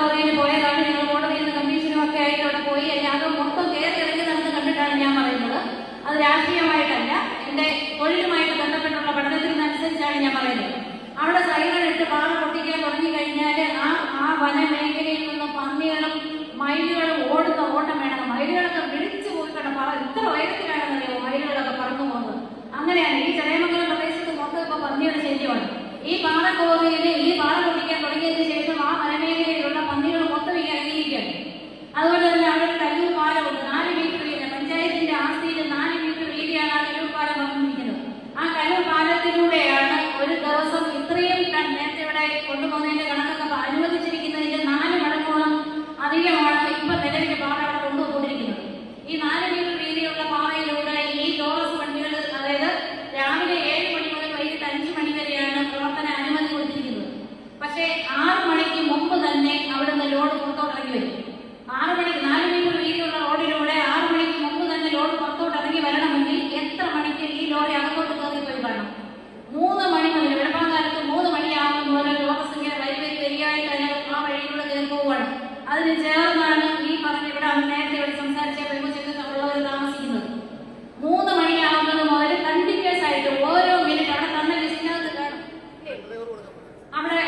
കോറിയിൽ പോയതാണ്. ഞങ്ങൾ കോടതിയിൽ നിന്ന് കമ്മീഷനും ഒക്കെ ആയിട്ട് അവിടെ പോയി. അത് മൊത്തം കയറി ഇറങ്ങി നടന്ന് കണ്ടിട്ടാണ് ഞാൻ പറയുന്നത്. അത് രാഷ്ട്രീയമായിട്ടല്ല, എൻ്റെ തൊഴിലുമായിട്ട് ബന്ധപ്പെട്ടുള്ള പഠനത്തിനനുസരിച്ചാണ് ഞാൻ പറയുന്നത്. അവിടെ സൈറൺ ഇട്ട് പാറ പൊട്ടിക്കാൻ തുടങ്ങി കഴിഞ്ഞാൽ ആ വനമേഖലയിൽ നിന്ന് പന്നികളും മയിലുകളും ഓടുന്ന ഓട്ടം വേണം. മയിലുകളൊക്കെ വിളിച്ചു പോയിട്ടുണ്ട്. ഇത്ര ഉയരത്തിലാണെന്നറിയോ മയിലുകളൊക്കെ പറന്നു പോകുന്നത്. അങ്ങനെയാണ് ഈ ചടയമംഗലം പ്രദേശത്ത് മൊത്തം ഇപ്പൊ പന്നിയുടെ ശല്യമാണ്. ഈ പാറക്കോറിയിൽ ഈ പാറ പൊട്ടിക്കാൻ തുടങ്ങിയതിനു ശേഷം ആ വനമേഖലയിലുള്ള പന്നികൾ മൊത്തം ഇറങ്ങിയിരിക്കുകയാണ്. അതുപോലെ തന്നെ അവിടെ കല്ലൂർ പാലമുണ്ട്. 4 മീറ്റർ വീതി, പഞ്ചായത്തിന്റെ ആസ്തിയിൽ 4 മീറ്റർ വീതിയാണ് ആ കല്ലൂർ പാലം വന്നിരിക്കുന്നത്. ആ കല്ലൂർ പാലത്തിലൂടെയാണ് ഒരു ദിവസം ഇത്രയും ടൺ നേരത്തെ ഇവിടെ കൊണ്ടുപോകുന്നതിന്റെ കണക്കൊക്കെ അനുവദിച്ചിരിക്കുന്നതിന്റെ 4 മടങ്ങോളം അധികമാണ് ഇപ്പൊ നിലവിൽ പാറ അവിടെ കൊണ്ടുപോയിരിക്കുന്നത്. ഈ 4 മീറ്റർ വീതിയുള്ള പാറയിലൂടെ ഈ ടോറസ് വണ്ടികൾ, അതായത് രാവിലെ 7 മണി മുതൽ വൈകിട്ട് 5 മണി വരെയാണ് പ്രവർത്തന അനുമതി കൊടുത്തിരിക്കുന്നത്. പക്ഷേ 6 മണിക്ക് മുമ്പ് തന്നെ അവിടുന്ന് ലോഡ് പുറത്തോട്ട് ഇറങ്ങി വരും. 6 മണിക്ക് 4 മീറ്റർ വീതിയുള്ള റോഡിലൂടെ 6 മണിക്ക് മുമ്പ് തന്നെ ലോഡ് പുറത്തോട്ട് ഇറങ്ങി വരണമെങ്കിൽ എത്ര മണിക്ക് ഈ ലോറി അകത്തോട്ട് കയറി പോയി കാണണം? 3 മണി മുതൽ, വെളുപ്പാങ്കാലത്ത് 3 മണിയാകും മുതൽ ടോറസ് ഇങ്ങനെ വരിയായിട്ട് തന്നെ ആ വഴിയിലൂടെ കയറി പോവുകയാണ്. അതിന് ചേർന്നാണ് ഈ പറഞ്ഞ ഇവിടെ നേരത്തെ ഇവിടെ സംസാരിച്ച പെരുമുച്ചക്കുള്ളവർ താമസിക്കുന്നത്. 3 മണിയാവുന്നത് മുതൽ കണ്ടിന്യൂസ് ആയിട്ട് ഓരോ മിനിറ്റ് അവിടെ തന്ന ലിസ്റ്റിനകത്ത് കാണും.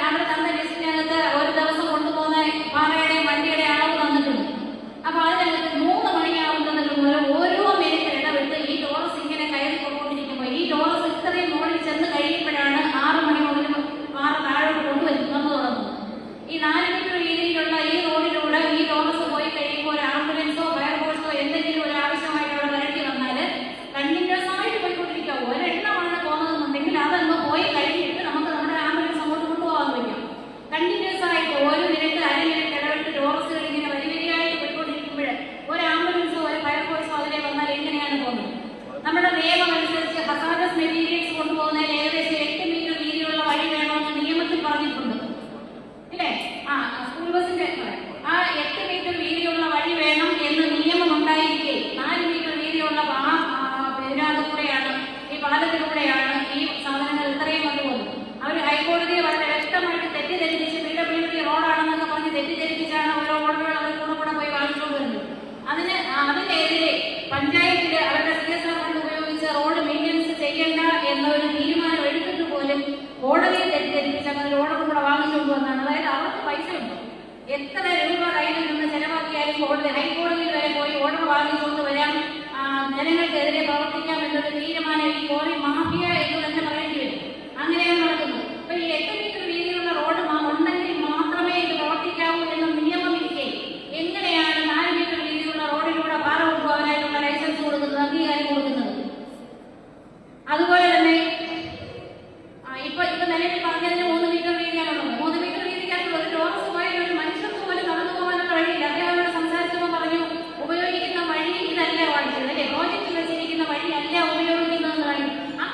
അവിടെ തന്ന ലിസ്റ്റിനകത്ത് ഒരു ദിവസം കൊണ്ടുപോകുന്ന പാറയുടെ വണ്ടിയുടെ അളവ് തന്നിട്ടുണ്ട്. അപ്പൊ അതിനകത്ത് 3 മണിയാവുന്നത് മുതൽ ഓരോ മിനിറ്റ് ഇടവിട്ട് ഈ ടോറസ് ഇങ്ങനെ കയറി കൊണ്ടുകൊണ്ടിരിക്കുമ്പോൾ ഈ ടോറസ് ഇത്രയും മുകളിൽ ചെന്ന് കഴിയുമ്പോഴാണ് 6 മണി മുതൽ പാറ താഴോട്ട് കൊണ്ടുവരുന്നത് തുടങ്ങുന്നത്. ഈ 4 മീറ്റർ വീതിയിലുള്ള ഈ റോഡിലൂടെ ഈ ടോറസ് പോയി കഴിയുമ്പോൾ ഒരു ആംബുലൻസോ ഫയർഫോഴ്സോ എന്തെങ്കിലും ഒരു ആവശ്യമായിട്ട് അവിടെ വരേണ്ടി വന്നാൽ കണ്ടിന്യൂസ് ആയിട്ട് പോയിക്കൊണ്ടിരിക്കുക. ഒരെണ്ണമാണ് പോകുന്നതെന്നുണ്ടെങ്കിൽ അതങ്ങ് പോയി കഴിഞ്ഞിട്ട് നമുക്ക് നമ്മുടെ ആംബുലൻസ് അങ്ങോട്ട് കൊണ്ടുപോകാൻ പറ്റും. കണ്ടിന്യൂസ് ആയിട്ട് ഒരു മിനിറ്റ് അര മിനിറ്റ് ഇടവിട്ട് ടോറസുകൾ ഇങ്ങനെ വരിവരിയായിട്ട് പോയിക്കൊണ്ടിരിക്കുമ്പോൾ ഒരു ആംബുലൻസോ ഒരു ഫയർഫോഴ്സോ അതിലെ വന്നാൽ എങ്ങനെയാണ് പോകുന്നത്? നമ്മുടെ നിയമം അനുസരിച്ച് ഹസാർഡസ് മെറ്റീരിയൽസ് കൊണ്ടുപോകുന്നതിന് ഏകദേശം 8 മീറ്റർ വീതിയുള്ള വഴി വേണമെന്ന് നിയമത്തിൽ പറഞ്ഞിട്ടുണ്ട്, ഇല്ലേ? സ്കൂൾ ബസിന്റെ ആ 8 മീറ്റർ വീതിയുള്ള വഴി വേണം എന്ന് നിയമം ഉണ്ടായിരിക്കെ 4 മീറ്റർ വീതിയുള്ള ഇതിനകത്തൂടെയാണ്, ഈ പാലത്തിലൂടെയാണ് ഈ സാധനങ്ങൾ ഇത്രയും വന്നുപോകുന്നത്. അവർ ഹൈക്കോടതിയെ വളരെ വ്യക്തമായിട്ട് തെറ്റിദ്ധരിപ്പിച്ച് PWD റോഡാണെന്നൊക്കെ പറഞ്ഞ് തെറ്റിദ്ധരിപ്പിച്ചാണ് ഓരോ ഓർഡറുകൾ അവർ കൂടെ പോയി വാങ്ങിച്ചുകൊണ്ട് വരുന്നത്. അതിനെതിരെ പഞ്ചായത്തിൽ അവരുടെ CSR ഫണ്ട് ഉപയോഗിച്ച് റോഡ് മെയിൻ്റനൻസ് ചെയ്യേണ്ട എന്നൊരു തീരുമാനം എടുത്തിട്ട് പോലും കോടതിയെ തെറ്റിദ്ധരിപ്പിച്ച് അങ്ങനെ ഓർഡർ കൂടെ വാങ്ങിച്ചുകൊണ്ട് വന്നാണ്. അതായത് അവർക്ക് പൈസ ഉണ്ട്, എത്ര രൂപ കയ്യിൽ നിന്ന് ചെലവാക്കിയാലും ഹൈക്കോടതിയിൽ വരെ പോയി ഓർഡർ വാങ്ങിച്ചുകൊണ്ട് വരാം, ജനങ്ങൾക്കെതിരെ പ്രവർത്തിക്കാം എന്നൊരു തീരുമാനം ഈ കോറി മാഫിയ എന്ന് തന്നെ പറയേണ്ടി വരും. അങ്ങനെയാണ് നടക്കുന്നത്. അപ്പൊ ഈ 8 മീറ്റർ വീതിയുള്ള റോഡ് ഉണ്ടെങ്കിൽ മാത്രമേ ഇത് പ്രവർത്തിക്കാവൂ എന്ന നിയമം ഇരിക്കെ എങ്ങനെയാണ് 4 മീറ്റർ വീതിയുള്ള റോഡിലൂടെ പാറ കൊണ്ടുപോകാനായിട്ടുള്ള ലൈസൻസ് കൊടുക്കുന്നത്, അംഗീകാരം കൊടുക്കുന്നത്? അതുപോലെ തന്നെ ഇപ്പൊ നിലവിൽ പറഞ്ഞതിന് 3 മീറ്റർ വീതിയാണുള്ളത്. 3 മീറ്റർ വീതിക്കാനുള്ള ഒരു ടോറസ് പോയാൽ ഒരു മനുഷ്യർക്ക് പോലും നടന്നു പോകാനുള്ള വഴിയില്ല. അദ്ദേഹം സംസാരിച്ചപ്പോൾ പറഞ്ഞു ഉപയോഗിക്കുന്ന വഴി ഇതല്ല കാണിച്ചത്, അല്ലെ? പ്രോജക്റ്റിൽ വെച്ചിരിക്കുന്ന വഴി അല്ല ഉപയോഗിക്കുന്നതെന്ന് പറഞ്ഞു. ആ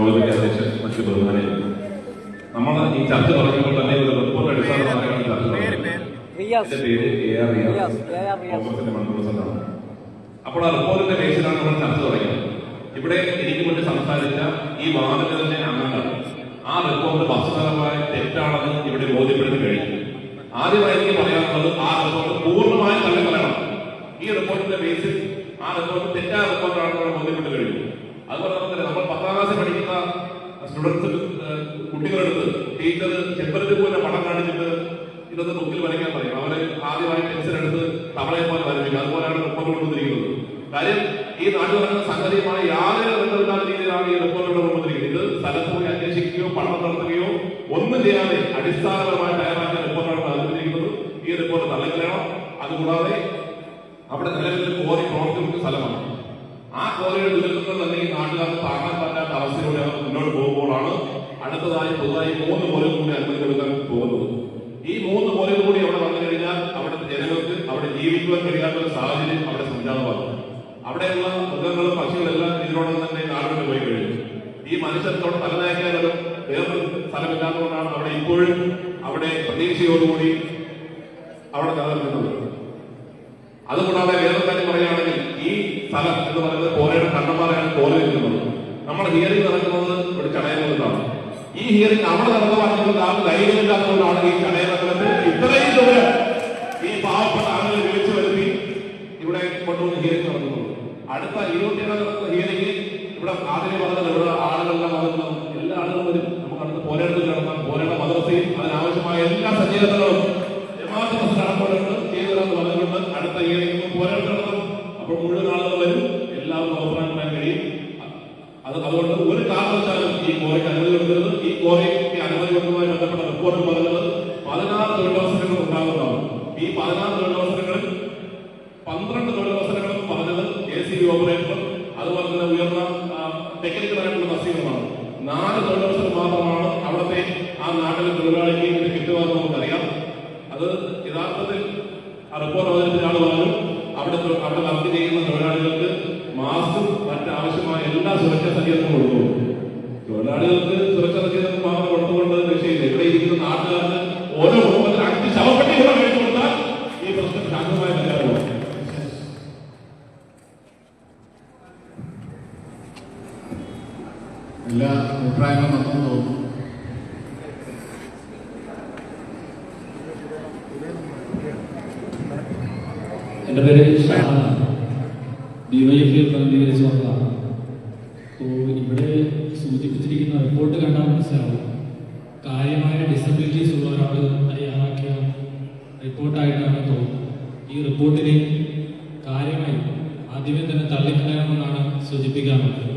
യോഗത്തിന്റെ അധ്യക്ഷൻ മറ്റു ബഹുമാനികൾ, നമ്മൾ ഈ ചർച്ച തുടങ്ങിയപ്പോൾ തന്നെ ഒരു റിപ്പോർട്ട് അടിസ്ഥാനമാക്കിയാണ് ചർച്ച തുടങ്ങിയത്. എന്റെ പേര് AR റിയാസ്, കോൺഗ്രസിന്റെ മണ്ഡലം പ്രസിഡന്റാണ്. അപ്പോൾ ആ റിപ്പോർട്ടിന്റെ ബേസിലാണ് നമ്മൾ ചർച്ച തുടങ്ങിയത്. ഇവിടെ എനിക്ക് വേണ്ടി സംസാരിച്ച ഈ വാദത്തിന്റെ അംഗങ്ങൾ ആ റിപ്പോർട്ട് വസ്തുതപരമായ തെറ്റാണെന്ന് ഇവിടെ ബോധ്യപ്പെടുത്തി കഴിഞ്ഞു. ആദ്യമായി എനിക്ക് പറയാനുള്ളത്, ആ റിപ്പോർട്ട് പൂർണ്ണമായും തള്ളിക്കളയണം. ഈ റിപ്പോർട്ടിന്റെ ബേസിൽ ആ റിപ്പോർട്ട് തെറ്റായ റിപ്പോർട്ടാണെന്ന് ബോധ്യപ്പെട്ട് കഴിഞ്ഞു. അതുപോലെ തന്നെ നമ്മൾ 10ാം ക്ലാസ്സിൽ പഠിക്കുന്ന സ്റ്റുഡൻസ് കുട്ടികളെടുത്ത് ടീച്ചർ ചെമ്പരത്തിൽ പോലെ പടം കാണിച്ചിട്ട് ഇതൊന്ന് ബുക്കിൽ വരയ്ക്കാൻ പറയും. അവരെ ആദ്യമായി പെൻസിൽ എടുത്ത് തവളയെ പോലെ വരയ്ക്കും. അതുപോലെയാണ് റിപ്പോർട്ട് കൊണ്ടുവന്നിരിക്കുന്നത്. കാര്യം ഈ നാട്ടിൽ നടക്കുന്ന സംഗതിയുമായി യാതൊരു ബന്ധമില്ലാത്ത രീതിയിലാണ് ഈ റിപ്പോർട്ട് കൊണ്ടുവന്നിരിക്കുന്നത്. ഇത് സ്ഥലത്ത് പോയി അന്വേഷിക്കുകയോ പഠനം നടത്തുകയോ ഒന്നും ചെയ്യാതെ അടിസ്ഥാനപരമായി തയ്യാറാക്കിയ റിപ്പോർട്ടാണ് നൽകിയിരിക്കുന്നത്. ഈ റിപ്പോർട്ട് തള്ളിക്കളയണം. അതുകൂടാതെ അവിടെ നിലവിൽ കോറി പ്രവർത്തിക്കുന്ന സ്ഥലമാണ്. ആ കോറിയുടെ ദുരന്തങ്ങൾ തന്നെ ഈ നാട്ടുകാർക്ക് താങ്ങാൻ പറ്റാത്ത അവസ്ഥയിലൂടെ അവർ മുന്നോട്ട് പോകുമ്പോഴാണ് അടുത്തതായി പുതുതായി 3 കോറികൾ കൂടി അനുമതി കൊടുക്കാൻ പോകുന്നത്. ഈ 3 കോറികൾ കൂടി അവിടെ വന്നു കഴിഞ്ഞാൽ അവിടുത്തെ ജനങ്ങൾക്ക് അവിടെ ജീവിക്കുവാൻ കഴിയാത്ത ഒരു സാഹചര്യം അവിടെ സംജാതമാകും. അവിടെയുള്ള മൃഗങ്ങളും പക്ഷികളെല്ലാം ഇതിനോടൊപ്പം തന്നെ നാടുകളിൽ പോയി കഴിഞ്ഞു. ഈ മനുഷ്യർക്കോട് തലനയക്കാനൊരു വേറൊരു സ്ഥലമില്ലാത്തതുകൊണ്ടാണ് അവിടെ ഇപ്പോഴും അവിടെ പ്രതീക്ഷയോടുകൂടി അവിടെ നിലനിൽക്കുന്നത്. അതുകൂടാതെ വേറൊരു കാര്യം പറയുകയാണെങ്കിൽ, ഈ സ്ഥലം എന്ന് പറയുന്നത് കോരയുടെ കണ്ണന്മാരാണ് കോര നിൽക്കുന്നത്. നമ്മുടെ ഹിയറിംഗ് നടക്കുന്നത് ഒരു ചടയമംഗലത്താണ്. ഈ ഹിയറിംഗ് അവിടെ നടന്നുകൊണ്ട് ആൾക്ക് ധൈര്യമില്ലാത്തതുകൊണ്ടാണ് ഈ ചടയമംഗലത്തിൽ ഇത്രയും ദൂരം ഈ പാവപ്പെട്ട ആളുകളെ വിളിച്ചു വരുത്തി ഇവിടെ കൊണ്ടുവന്ന് ഹിയറിംഗ് നടത്തുന്നത്. അടുത്ത 27 ഹിയറിംഗ് ഇവിടെ ആദ്യം പറഞ്ഞത് ഇവിടെ ആളുകളെല്ലാം വന്നിട്ടുണ്ടാവും. എല്ലാ ആളുകളും വരും. നമുക്ക് അടുത്ത് പോരാട്ടത്തിൽ നടത്താം. പോരാട്ട മദ്രസയും അതിനാവശ്യമായ എല്ലാ സജ്ജീകരണങ്ങളും ജമാഅത്ത് മസ്ജിദ് അടക്കമുണ്ട് ചെയ്തുതരാമെന്ന് പറഞ്ഞുകൊണ്ട് അടുത്ത ഹിയറിംഗ് പോരാട്ടം നടത്തും. അപ്പോൾ മുഴുവൻ ആളുകൾ വരും. എല്ലാവർക്കും അഭിപ്രായം പറയാൻ കഴിയും. അതുകൊണ്ട് ഒരു കാരണവശാലും ഈ കോറയ്ക്ക് അനുമതി കൊടുക്കരുത്. ഈ കോറയ്ക്ക് അനുമതി കൊടുക്കുന്നതുമായി ബന്ധപ്പെട്ട റിപ്പോർട്ടിൽ പറഞ്ഞത് 16 തൊഴിലവസരങ്ങൾ ഉണ്ടാകുന്നതാണ്. ഈ 16 തൊഴിലവസരങ്ങളിൽ 12 തൊഴിലവസരങ്ങളും പറഞ്ഞത് JCB ഓപ്പറേറ്റർ, അതുപോലെ തന്നെ ഉയർന്ന ടെക്നിക്കലായിട്ടുള്ള തസ്തികകളാണ്. 4 തൊഴിലവസരം മാത്രമാണ് അവിടുത്തെ ആ നാട്ടിലെ തൊഴിലാളിക്ക് ഇത് കിട്ടുവാന്ന് നമുക്കറിയാം. അത് യഥാർത്ഥത്തിൽ ആ റിപ്പോർട്ട് അവതരിപ്പിച്ച ആൾ പറഞ്ഞു, അവിടെ വർക്ക് ചെയ്യുന്ന തൊഴിലാളികൾക്ക് മാസ്കും മറ്റാവശ്യമായ എല്ലാ സുരക്ഷാ സജ്ജീകരണവും കൊടുക്കും. തൊഴിലാളികൾക്ക് സുരക്ഷാ സജ്ജീകരണം മാത്രം കൊടുത്തുകൊണ്ട് രക്ഷയില്ല. ഇവിടെ ഇരിക്കുന്ന നാട്ടുകാർക്ക് ഓരോ കുടുംബത്തിൽ 5 ശവപ്പെട്ടി കൂടെ മേടിച്ചു കൊടുത്താൽ ഈ പ്രശ്നം ശാന്തമായി പരിഹാരമാണ്. എല്ലാ അഭിപ്രായങ്ങളും വന്നു തോന്നുന്നു. എൻ്റെ പേര് ഷാനാണ്, DYFI പ്രതിനിധീകരിച്ച് വന്നതാണ്. അപ്പോൾ ഇവിടെ സൂചിപ്പിച്ചിരിക്കുന്ന റിപ്പോർട്ട് കണ്ടാൽ മനസ്സിലാവും, കാര്യമായ ഡിസബിലിറ്റീസ് ഉള്ള ഒരാൾ തയ്യാറാക്കിയ റിപ്പോർട്ടായിട്ടാണ് തോന്നുന്നത്. ഈ റിപ്പോർട്ടിനെ കാര്യമായി ആദ്യമേ തന്നെ തള്ളിക്കളയണമെന്നാണ് സൂചിപ്പിക്കാറുള്ളത്.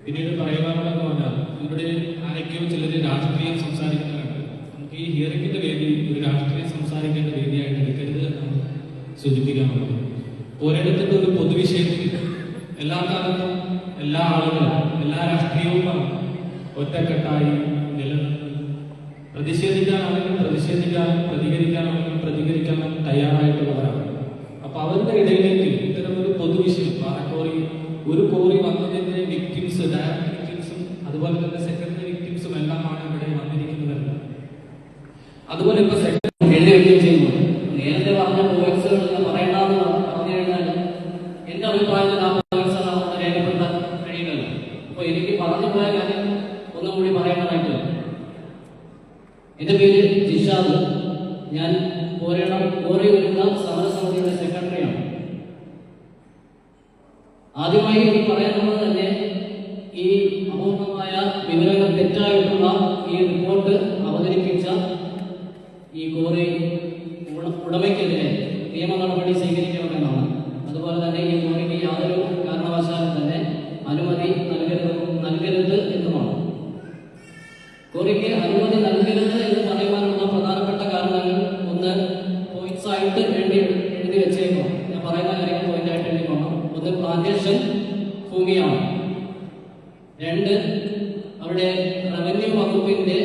പിന്നീട് പറയുവാനുള്ളതെന്ന് പറഞ്ഞാൽ, ഇവിടെ ആരൊക്കെയോ ചിലർ രാഷ്ട്രീയം സംസാരിക്കുന്നവരുണ്ട്. നമുക്ക് ഈ ഹിയറിംഗിന്റെ വേദി ഒരു രാഷ്ട്രീയം സംസാരിക്കേണ്ട വേദിയായിട്ട് എടുക്കരുത് എന്നാണ് സൂചിപ്പിക്കാനുള്ളത്. ഒരിടത്തിന്റെ ഒരു പൊതുവിഷയത്തിൽ എല്ലാ കാലത്തും എല്ലാ ആളുകളും എല്ലാ രാഷ്ട്രീയവും ഒറ്റക്കെട്ടായി നിലനിന്ന് പ്രതിഷേധിക്കാനാണെങ്കിലും പ്രതിഷേധിക്കാനും പ്രതികരിക്കാനാണെങ്കിലും പ്രതികരിക്കാനും തയ്യാറായിട്ടുള്ളവരാണ്. അപ്പൊ അവരുടെ ഇടയിലേക്ക് ഇത്തരമൊരു പൊതുവിഷയം, പാറക്കോറി ഒരു കോറി വന്നതിന്റെ വിക്ടിംസ്, ഡയറക്ട് വിക്ടിംസും അതുപോലെ തന്നെ സെക്കൻഡറി വിക്ടിംസും എല്ലാമാണ് ഇവിടെ വന്നിരിക്കുന്നവരല്ല. അതുപോലെ ഇപ്പൊ എഴുതി വയ്ക്കുകയും ചെയ്യുന്നു. നേരത്തെ പറഞ്ഞ പോയിന്റ്സുകൾ പറയണമെന്ന് പറഞ്ഞു കഴിഞ്ഞാൽ എന്റെ അഭിപ്രായത്തിൽ ആ പോയിന്റ്സുകൾ നമുക്ക് രേഖപ്പെടുത്താൻ കഴിയില്ലല്ലോ. അപ്പൊ എനിക്ക് പറഞ്ഞു പോയ കാര്യം ഒന്നും കൂടി പറയേണ്ടതായിട്ടില്ല. എന്റെ പേര് ജിഷാദ്. ഞാൻ കോറി വരുന്ന സമരസമിതിയുടെ സെക്രട്ടറിയാണ്. ആദ്യമായി എനിക്ക് പറയാനുള്ളത് തന്നെ, ഈ അപൂർണമായ വിവരങ്ങൾ തെറ്റായിട്ടുള്ള ഈ റിപ്പോർട്ട് അവതരിപ്പിച്ച ഈ കോറി ഉടമയ്ക്കെതിരെ നിയമ നടപടി സ്വീകരിക്കണമെന്നാണ്. അതുപോലെ തന്നെ ഈ കോറിക്ക് യാതൊരു കാരണവശാലും തന്നെ അനുമതി നൽകരുത് എന്നുമാണ്. കോറിക്ക് അനുമതി നൽകരുത് എന്ന് പറയുവാനുള്ള പ്രധാനപ്പെട്ട കാരണങ്ങൾ, ഒന്ന് പോയിന്റ്സ് ആയിട്ട് എഴുതി വെച്ചേക്കണം. ഞാൻ പറയുന്ന കാര്യങ്ങൾ പോയിന്റ് ആയിട്ട് എഴുതി പോകണം. ഒന്ന്, പ്ലാന്റേഷൻ ഭൂമിയാണ്. 2, അവിടെ റവന്യൂ വകുപ്പിന്റെ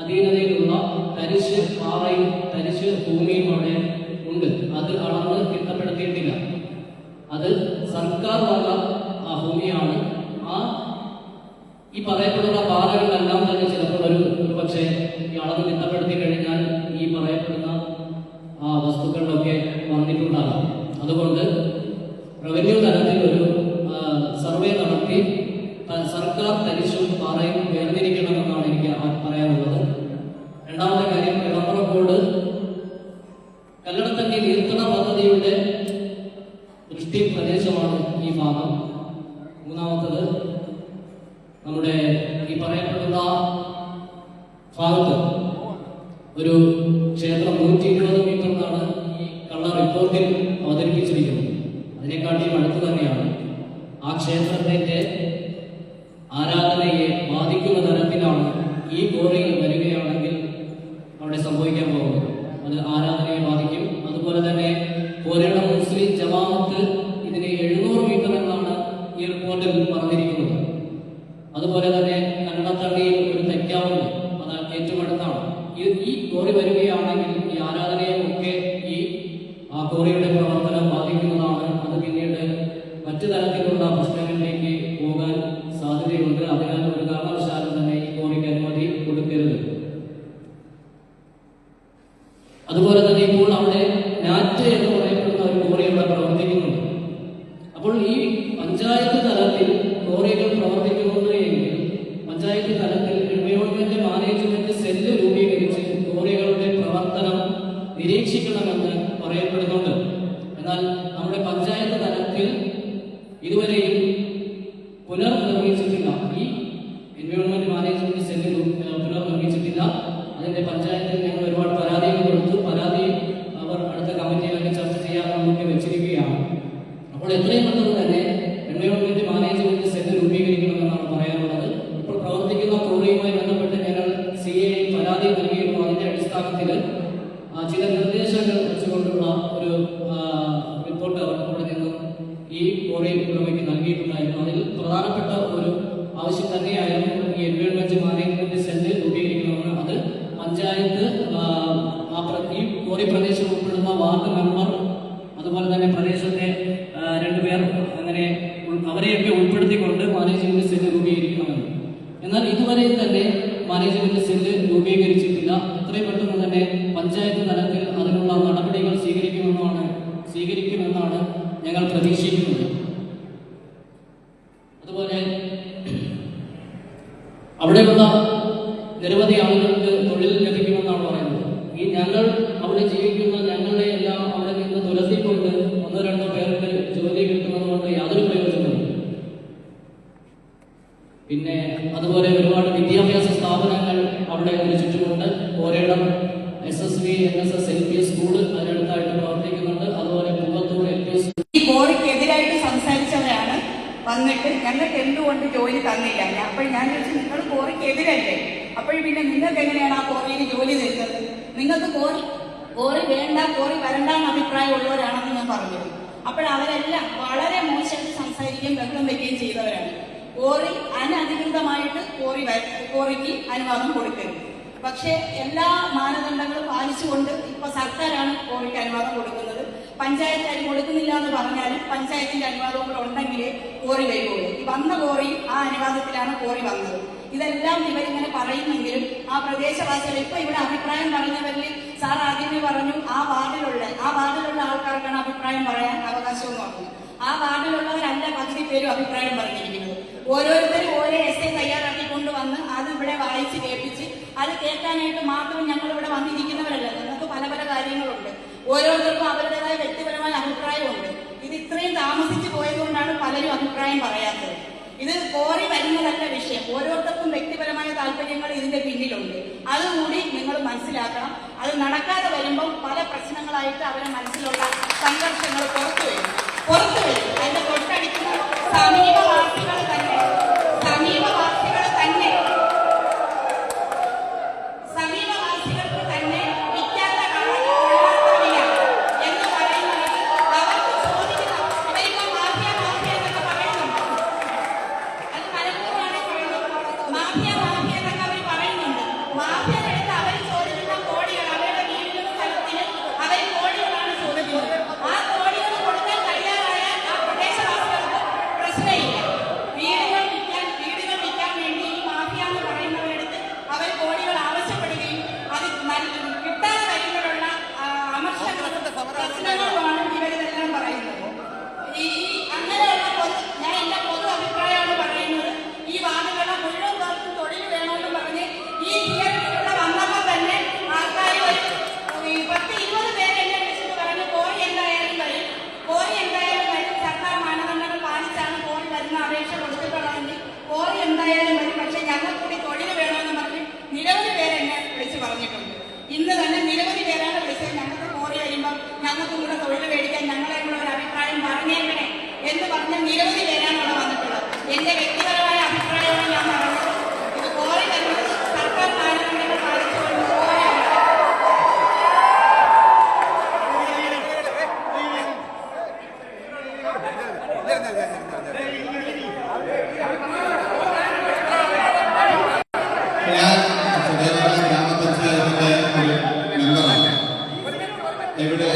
അധീനതയിലുള്ള തരിശ് പാറയും തരിശ് ഭൂമിയും അവിടെ ഉണ്ട്. അത് അളന്ന് തിട്ടപ്പെടുത്തിയിട്ടില്ല. അത് സർക്കാർ വക ആ ഭൂമിയാണ്. ആ വസ്തുക്കളിലൊക്കെ വന്നിട്ടുണ്ടാകാം. അതുകൊണ്ട് റവന്യൂ തലത്തിൽ ഒരു സർവേ നടത്തി സർക്കാർ തരിശും പാറയും വേർതിരിക്കണമെന്നാണ് എനിക്ക് പറയാനുള്ളത്. രണ്ടാമത്തെ കാര്യം, എളമ്പ്രക്കോട് കല്ലടത്തണ്ടി നീർത്തട പദ്ധതിയുടെ ദൃഷ്ടി പ്രദേശമാണ് ഈ ഭാഗം. മൂന്നാമത്തത്, നമ്മുടെ ഈ പറയപ്പെടുന്ന ഭാഗത്ത് ഒരു ക്ഷേത്രം 120 മീറ്റർ എന്നാണ് ഈ കള്ള റിപ്പോർട്ടിൽ അവതരിപ്പിച്ചിരിക്കുന്നത്. അതിനെക്കാട്ടിയും അടുത്ത് തന്നെയാണ്. ആ ക്ഷേത്രത്തിന്റെ ആരാധനയെ ബാധിക്കുന്ന തരത്തിലാണ് ഈ കോറിയിൽ വരികയാണെങ്കിൽ അവിടെ സംഭവിക്കാൻ പോകുന്നത്. അത് ആരാധനയെ ബാധിക്കും. അതുപോലെ തന്നെ കോരയുടെ മുസ്ലിം ജമാഅത്ത് ഇതിന് 700 മീറ്റർ എന്നാണ് ഈ റിപ്പോർട്ടിൽ പറഞ്ഞിരിക്കുന്നത്. അതുപോലെ തന്നെ കല്ലടത്തണ്ടിയിൽ ഒരു തെക്കാവുണ്ട്, അത് ഏറ്റവും അടുത്താണ്. ഈ കോറി വരികയാണെങ്കിൽ ഈ ആരാധനയെ ഒക്കെ ഈ കോറിയുടെ പ്രവർത്തനം ബാധിക്കുന്നതാണ്. അത് പിന്നീട് മറ്റു തരത്തിലുള്ള പ്രശ്നങ്ങളിലേക്ക് പോകാൻ സാധ്യതയുണ്ട്. അതിനാൽ ഒരു കാരണവശാലും തന്നെ ഈ കോറിക്ക് അനുമതി കൊടുക്കരുത്. അതുപോലെ തന്നെ ഇപ്പോൾ അവിടെ നാറ്റ് എന്ന് പറയപ്പെടുന്ന ഒരു കോറി അവിടെ പ്രവർത്തിക്കുന്നുണ്ട്. അപ്പോൾ ഈ പഞ്ചായത്ത് തലത്തിൽ കോറികൾ പ്രവർത്തിക്കുന്നുണ്ട് എങ്കിൽ പഞ്ചായത്ത് തലത്തിൽ എൻവയോൺമെന്റ് മാനേജ്മെന്റ് സെല്ല് രൂപീകരിച്ച് കോറികളുടെ പ്രവർത്തനം നിരീക്ഷിക്കണമെന്ന് പറയപ്പെടുന്നുണ്ട്. എന്നാൽ നമ്മുടെ പഞ്ചായത്ത് തലത്തിൽ ഇതുവരെയും പുനർനിർമ്മിച്ചിട്ടില്ല. ഈ എൻവയോൺമെന്റ് മാനേജ്മെന്റ് സെല്ല് പുനർനിർമ്മിച്ചിട്ടില്ല. അതിന്റെ പഞ്ചായത്തിൽ ഞങ്ങൾ ഒരുപാട് പരാതികൾ കൊടുത്തു. പരാതി അവർ അടുത്ത കമ്മിറ്റിയിലൊക്കെ ചർച്ച ചെയ്യാനൊക്കെ വെച്ചിരിക്കുകയാണ്. അപ്പോൾ എത്രയും പെട്ടെന്ന് തന്നെ എൻവയോൺമെന്റ് മാനേജ്മെന്റ് സെല്ല് രൂപീകരിക്കണമെന്നാണ് പറയാനുള്ളത്. ഇപ്പോൾ പ്രവർത്തിക്കുന്ന കോറിയുമായി ബന്ധപ്പെട്ട് ഞങ്ങൾ CA പരാതി നൽകിയിരുന്നു. അതിന്റെ അടിസ്ഥാനത്തിൽ ചില നിർദ്ദേശങ്ങൾ വെച്ചുകൊണ്ടുള്ള ഒരു റിപ്പോർട്ട് അവർ അവിടെ നിന്നും ഈ കോറി ഉടമയ്ക്ക് നൽകിയിട്ടുണ്ടായിരുന്നു. അതിൽ പ്രധാനപ്പെട്ട ഒരു ആവശ്യം തന്നെയായിരുന്നു ഈ എൻവയോൺമെന്റ് മാനേജ്മെന്റ് സെല്ല് രൂപീകരിക്കണമെന്ന്. അത് പഞ്ചായത്ത് ഈ കോറി പ്രദേശം ഉൾപ്പെടുന്ന വാർഡ് മെമ്പർ, അതുപോലെ തന്നെ പ്രദേശത്തെ 2 പേർ, അങ്ങനെ അവരെയൊക്കെ ഉൾപ്പെടുത്തിക്കൊണ്ട് മാനേജ്മെന്റ് സെല്ല് രൂപീകരിക്കണമെന്ന്. എന്നാൽ ഇതുവരെ തന്നെ മാനേജ്മെന്റ് സെല്ല് രൂപീകരിച്ചിട്ടില്ല. എത്രയും പെട്ടെന്ന് തന്നെ പഞ്ചായത്ത് തലത്തിൽ അതിനുള്ള നടപടികൾ സ്വീകരിക്കുമെന്നാണ് ഞങ്ങൾ പ്രതീക്ഷിക്കുന്നത്. അതുപോലെ അവിടെയുള്ള നിരവധി ആളുകൾക്ക് തൊഴിൽ ലഭിക്കുമെന്നാണ് പറയുന്നത്. ഈ ഞങ്ങൾ അവിടെ ജീവിക്കുന്ന ഞങ്ങളെ എല്ലാം അവിടെ നിന്ന് തുരത്തിക്കൊണ്ട് 1-2 പേർക്ക് ജോലി കിട്ടുന്നത് കൊണ്ട് യാതൊരു പ്രയോജനമില്ല. പിന്നെ അതുപോലെ ഒരുപാട് വിദ്യാഭ്യാസ സ്ഥാപനങ്ങൾ അവിടെ ചുറ്റുമുണ്ട്. കോരയിടം SSV NSS LP സ്കൂൾ അതിനടുത്തായിട്ട് പ്രവർത്തിക്കുന്നുണ്ട്. അതുപോലെ പൂവത്തൂർ LP സ്കൂൾ. ഈ കോറിക്കെതിരായിട്ട് സംസാരിച്ചവരാണ് വന്നിട്ട് ഞങ്ങൾക്ക് എന്തുകൊണ്ട് ജോലി തന്നില്ല. അപ്പോൾ ഞാൻ ചോദിച്ചു, നിങ്ങൾ കോറിക്കെതിരല്ലേ, അപ്പോൾ പിന്നെ നിങ്ങൾക്ക് എങ്ങനെയാണ് ആ കോറിയിൽ ജോലി തരുന്നത്? നിങ്ങൾക്ക് കോറി വേണ്ട, കോറി വരണ്ടെന്ന് അഭിപ്രായമുള്ളവരാണെന്ന് ഞാൻ പറഞ്ഞു. അപ്പോൾ അവരെല്ലാം വളരെ മോശമായിട്ട് സംസാരിക്കുകയും ബഹളം വയ്ക്കുകയും ചെയ്തവരാണ്. കോറി അനധികൃതമായിട്ട് കോറിക്ക് അനുവാദം കൊടുക്കരുത്. പക്ഷേ എല്ലാ മാനദണ്ഡങ്ങളും പാലിച്ചുകൊണ്ട് ഇപ്പൊ സർക്കാരാണ് കോറിക്ക് അനുവാദം കൊടുക്കുന്നത്. പഞ്ചായത്ത് അതിന് കൊടുക്കുന്നില്ല എന്ന് പറഞ്ഞാലും പഞ്ചായത്തിന്റെ അനുവാദവും കൂടെ ഉണ്ടെങ്കിലേ കോറി വരുള്ളൂ. ഈ വന്ന കോറി ആ അനുവാദത്തിലാണ് കോറി വന്നത്. ഇതെല്ലാം ഇവരിങ്ങനെ പറയുമെങ്കിലും ആ പ്രദേശവാസികൾ ഇപ്പൊ ഇവിടെ അഭിപ്രായം പറഞ്ഞവരിൽ സാർ ആദ്യമേ പറഞ്ഞു ആ വാർഡിലുള്ള ആൾക്കാർക്കാണ് അഭിപ്രായം പറയാൻ അവകാശം എന്ന് പറഞ്ഞു. ആ വാർഡിലുള്ളവരല്ല പകുതി പേരും അഭിപ്രായം പറഞ്ഞിരിക്കുന്നത്. ഓരോരുത്തരും ഓരോ എസ്സേ തയ്യാറാക്കിക്കൊണ്ട് വന്ന് അത് ഇവിടെ വായിച്ച് കേൾപ്പിച്ച് അത് കേൾക്കാനായിട്ട് മാത്രം ഞങ്ങൾ ഇവിടെ വന്നിരിക്കുന്നവരല്ല. ഞങ്ങൾക്ക് പല പല കാര്യങ്ങളുണ്ട്. ഓരോരുത്തർക്കും അവരുടേതായ വ്യക്തിപരമായ അഭിപ്രായമുണ്ട്. ഇത് ഇത്രയും താമസിച്ചു പോയതുകൊണ്ടാണ് പലരും അഭിപ്രായം പറയാത്തത്. ഇത് കോറി വരുന്നതല്ല വിഷയം. ഓരോരുത്തർക്കും വ്യക്തിപരമായ താല്പര്യങ്ങൾ ഇതിന്റെ പിന്നിലുണ്ട്. അതുകൂടി നിങ്ങൾ മനസ്സിലാക്കണം. അത് നടക്കാതെ വരുമ്പം പല പ്രശ്നങ്ങളായിട്ട് അവരുടെ മനസ്സിലുള്ള സംഘർഷങ്ങൾ പുറത്തു വരും. അതിന്റെ തൊട്ടടിക്കുന്ന സമീപവാസികൾ തന്നെ സമീപവാസികൾക്ക് തന്നെ വിറ്റാത്ത കാലത്തില്ല എന്ന് പറയുന്നത് അവർക്ക് ചോദിക്കുന്ന ഇവരിപ്പോ മാഫിയ എന്നൊക്കെ പറയുന്നുണ്ട്. അത് പലപ്പോഴാണ് മാഫിയ എന്നൊക്കെ അവർ പറയുന്നുണ്ട്. മാഫിയുടെ അടുത്ത് അവർ ചോദിക്കുന്ന കോടികൾ, അവരുടെ വീടിനും സ്ഥലത്തിന് അവർ കോടികളാണ് ചോദിക്കുന്നത്. ആ കോടികൾ കൊടുക്കാൻ തയ്യാറായ ആ എന്ന് പറഞ്ഞ നിരവധി പേരാണ് അവിടെ വന്നിട്ടുള്ളത്. എന്റെ വ്യക്തിപരമായ അഭിപ്രായമാണ് ഞാൻ പറഞ്ഞത്. ഇത് കോറി വരുന്നത് സർക്കാർ മാനദണ്ഡങ്ങൾ പാലിച്ചുകൊണ്ട് കോറിയാണ്. ഞാൻ സുദേവപുരം ഗ്രാമപഞ്ചായത്തിന്റെ ഒരു മെമ്പറാണ്. ഇവിടെ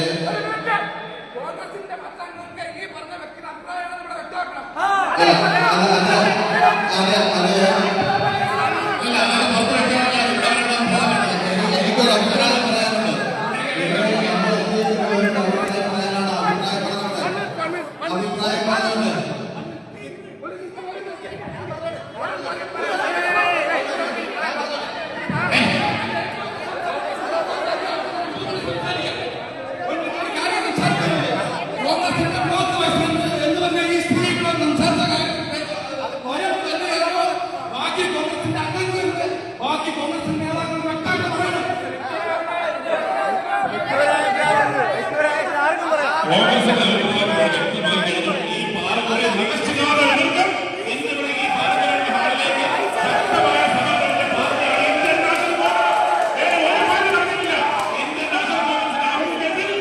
എനിക്കൊരു അഭിപ്രായം പറയാനുണ്ട്. അഭിപ്രായം പറയാനുണ്ട്. കോൺഗ്രസിന്റെ ഈ പാർട്ടിയെ നികച്ചുകാതെ എതിർക്കും. ഇന്നിവിടെ ഈ പാർട്ടിയുടെ ഹാളിലേക്ക് ശക്തമായ സമരത്തിന്റെ പാർട്ടിയാണ് ഇന്ത്യൻ നാഷണൽ കോൺഗ്രസ്. ഒരു മാറ്റം നടന്നിട്ടില്ല. ഇന്ത്യൻ നാഷണൽ കോൺഗ്രസിന്റെ ആഭിമുഖ്യത്തിൽ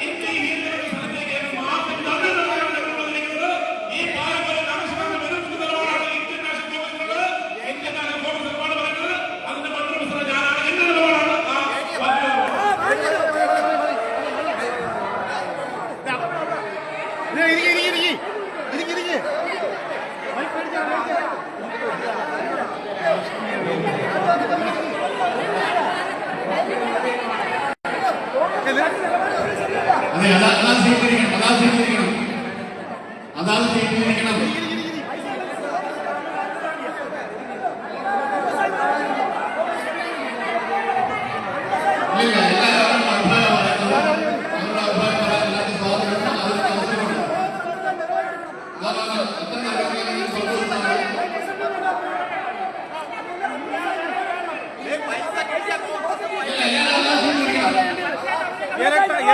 ഇന്ത്യ ഈ വീണ്ടും സ്ഥലത്തേക്ക് മാറ്റം തന്നെയാണ് ഞങ്ങൾ വന്നിരിക്കുന്നത്. ഈ പാരമ്പര്യ ആവശ്യങ്ങൾ എതിർക്കുന്ന നിലപാടാണ് ഇന്ത്യൻ നാഷണൽ കോൺഗ്രസിനുള്ളത്. ഇന്ത്യൻ നാഷണൽ കോൺഗ്രസ് നിലപാട് പറയുന്നത് അതിന്റെ മന്ത്രിസഭ ഞാനാണ്. എന്റെ നിലപാടാണ് അതെ, അതാണ് സ്വീകരിക്കണം. അതാണ് സ്വീകരിക്കണം.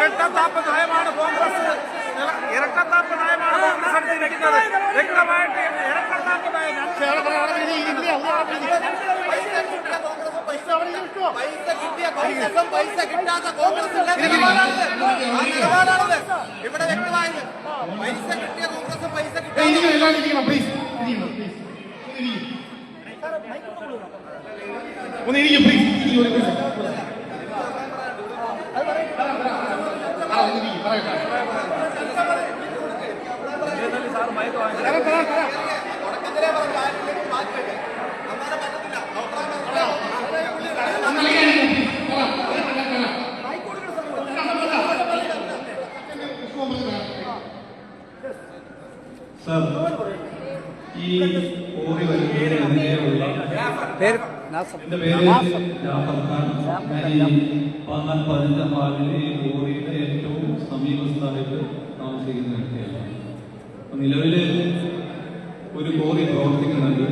ഇരട്ടത്താപ്പ് നയമാണ് കോൺഗ്രസ് എടുത്തിരിക്കുന്നത്. വ്യക്തമായിട്ട് ഇരട്ടത്താപ്പ് നയം. പൈസ കിട്ടാത്ത കോൺഗ്രസ് നിലപാടാണത് ഇവിടെ വ്യക്തമായത്. പൈസ കിട്ടിയ കോൺഗ്രസ് പൈസ സർ, ഈ കോറി വരുന്നതിനെതിരെയുള്ള എന്റെ പേര് ജാഫർ ഖാൻ. ഞാൻ ഈ 15 ഹാളിലെ ഈ കോറിയുടെ ഏറ്റവും സമീപസ്ഥാനത്ത് താമസിക്കുന്ന വ്യക്തിയാണ്. നിലവില് ഒരു കോറി പ്രവർത്തിക്കുന്നുണ്ട്.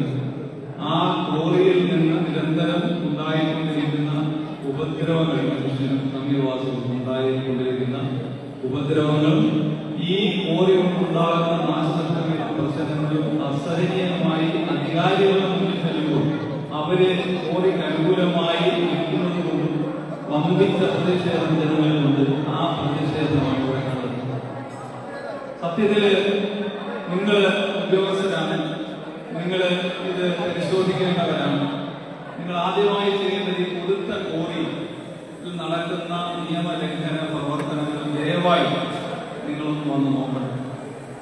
ആ കോറിയിൽ നിന്ന് നിരന്തരം ഉണ്ടായിക്കൊണ്ടിരിക്കുന്ന ഉപദ്രവങ്ങൾ, മനുഷ്യനും സമീപവാസികൾക്കും ഉണ്ടായിക്കൊണ്ടിരിക്കുന്ന ഉപദ്രവങ്ങൾ, ഈ കോറി കൊണ്ടുണ്ടാകുന്ന നാശനഷ്ടങ്ങളും പ്രശ്നങ്ങളും അസഹനീയമായി അധികാരികളുടെ മുന്നിൽ ചെല്ലുമ്പോൾ അവര് കോറിക്ക് അനുകൂലമായി നിൽക്കുന്നതുകൊണ്ടും വമ്പിച്ച പ്രതിഷേധം ജനങ്ങളുണ്ട്. ആ പ്രതിഷേധമാണ് ഇവിടെ നടത്തുന്നത്. സത്യത്തില് നിങ്ങൾ ഉദ്യോഗസ്ഥരാണ്, നിങ്ങൾ ഇത് പരിശോധിക്കേണ്ടവരാണ്. നിങ്ങൾ ആദ്യമായി ചെയ്യേണ്ടത് ഈ കൊടുത്ത കോറിയിൽ നടക്കുന്ന നിയമലംഘന പ്രവർത്തനങ്ങൾ ദയവായി നിങ്ങളൊന്ന് വന്ന് നോക്കണം.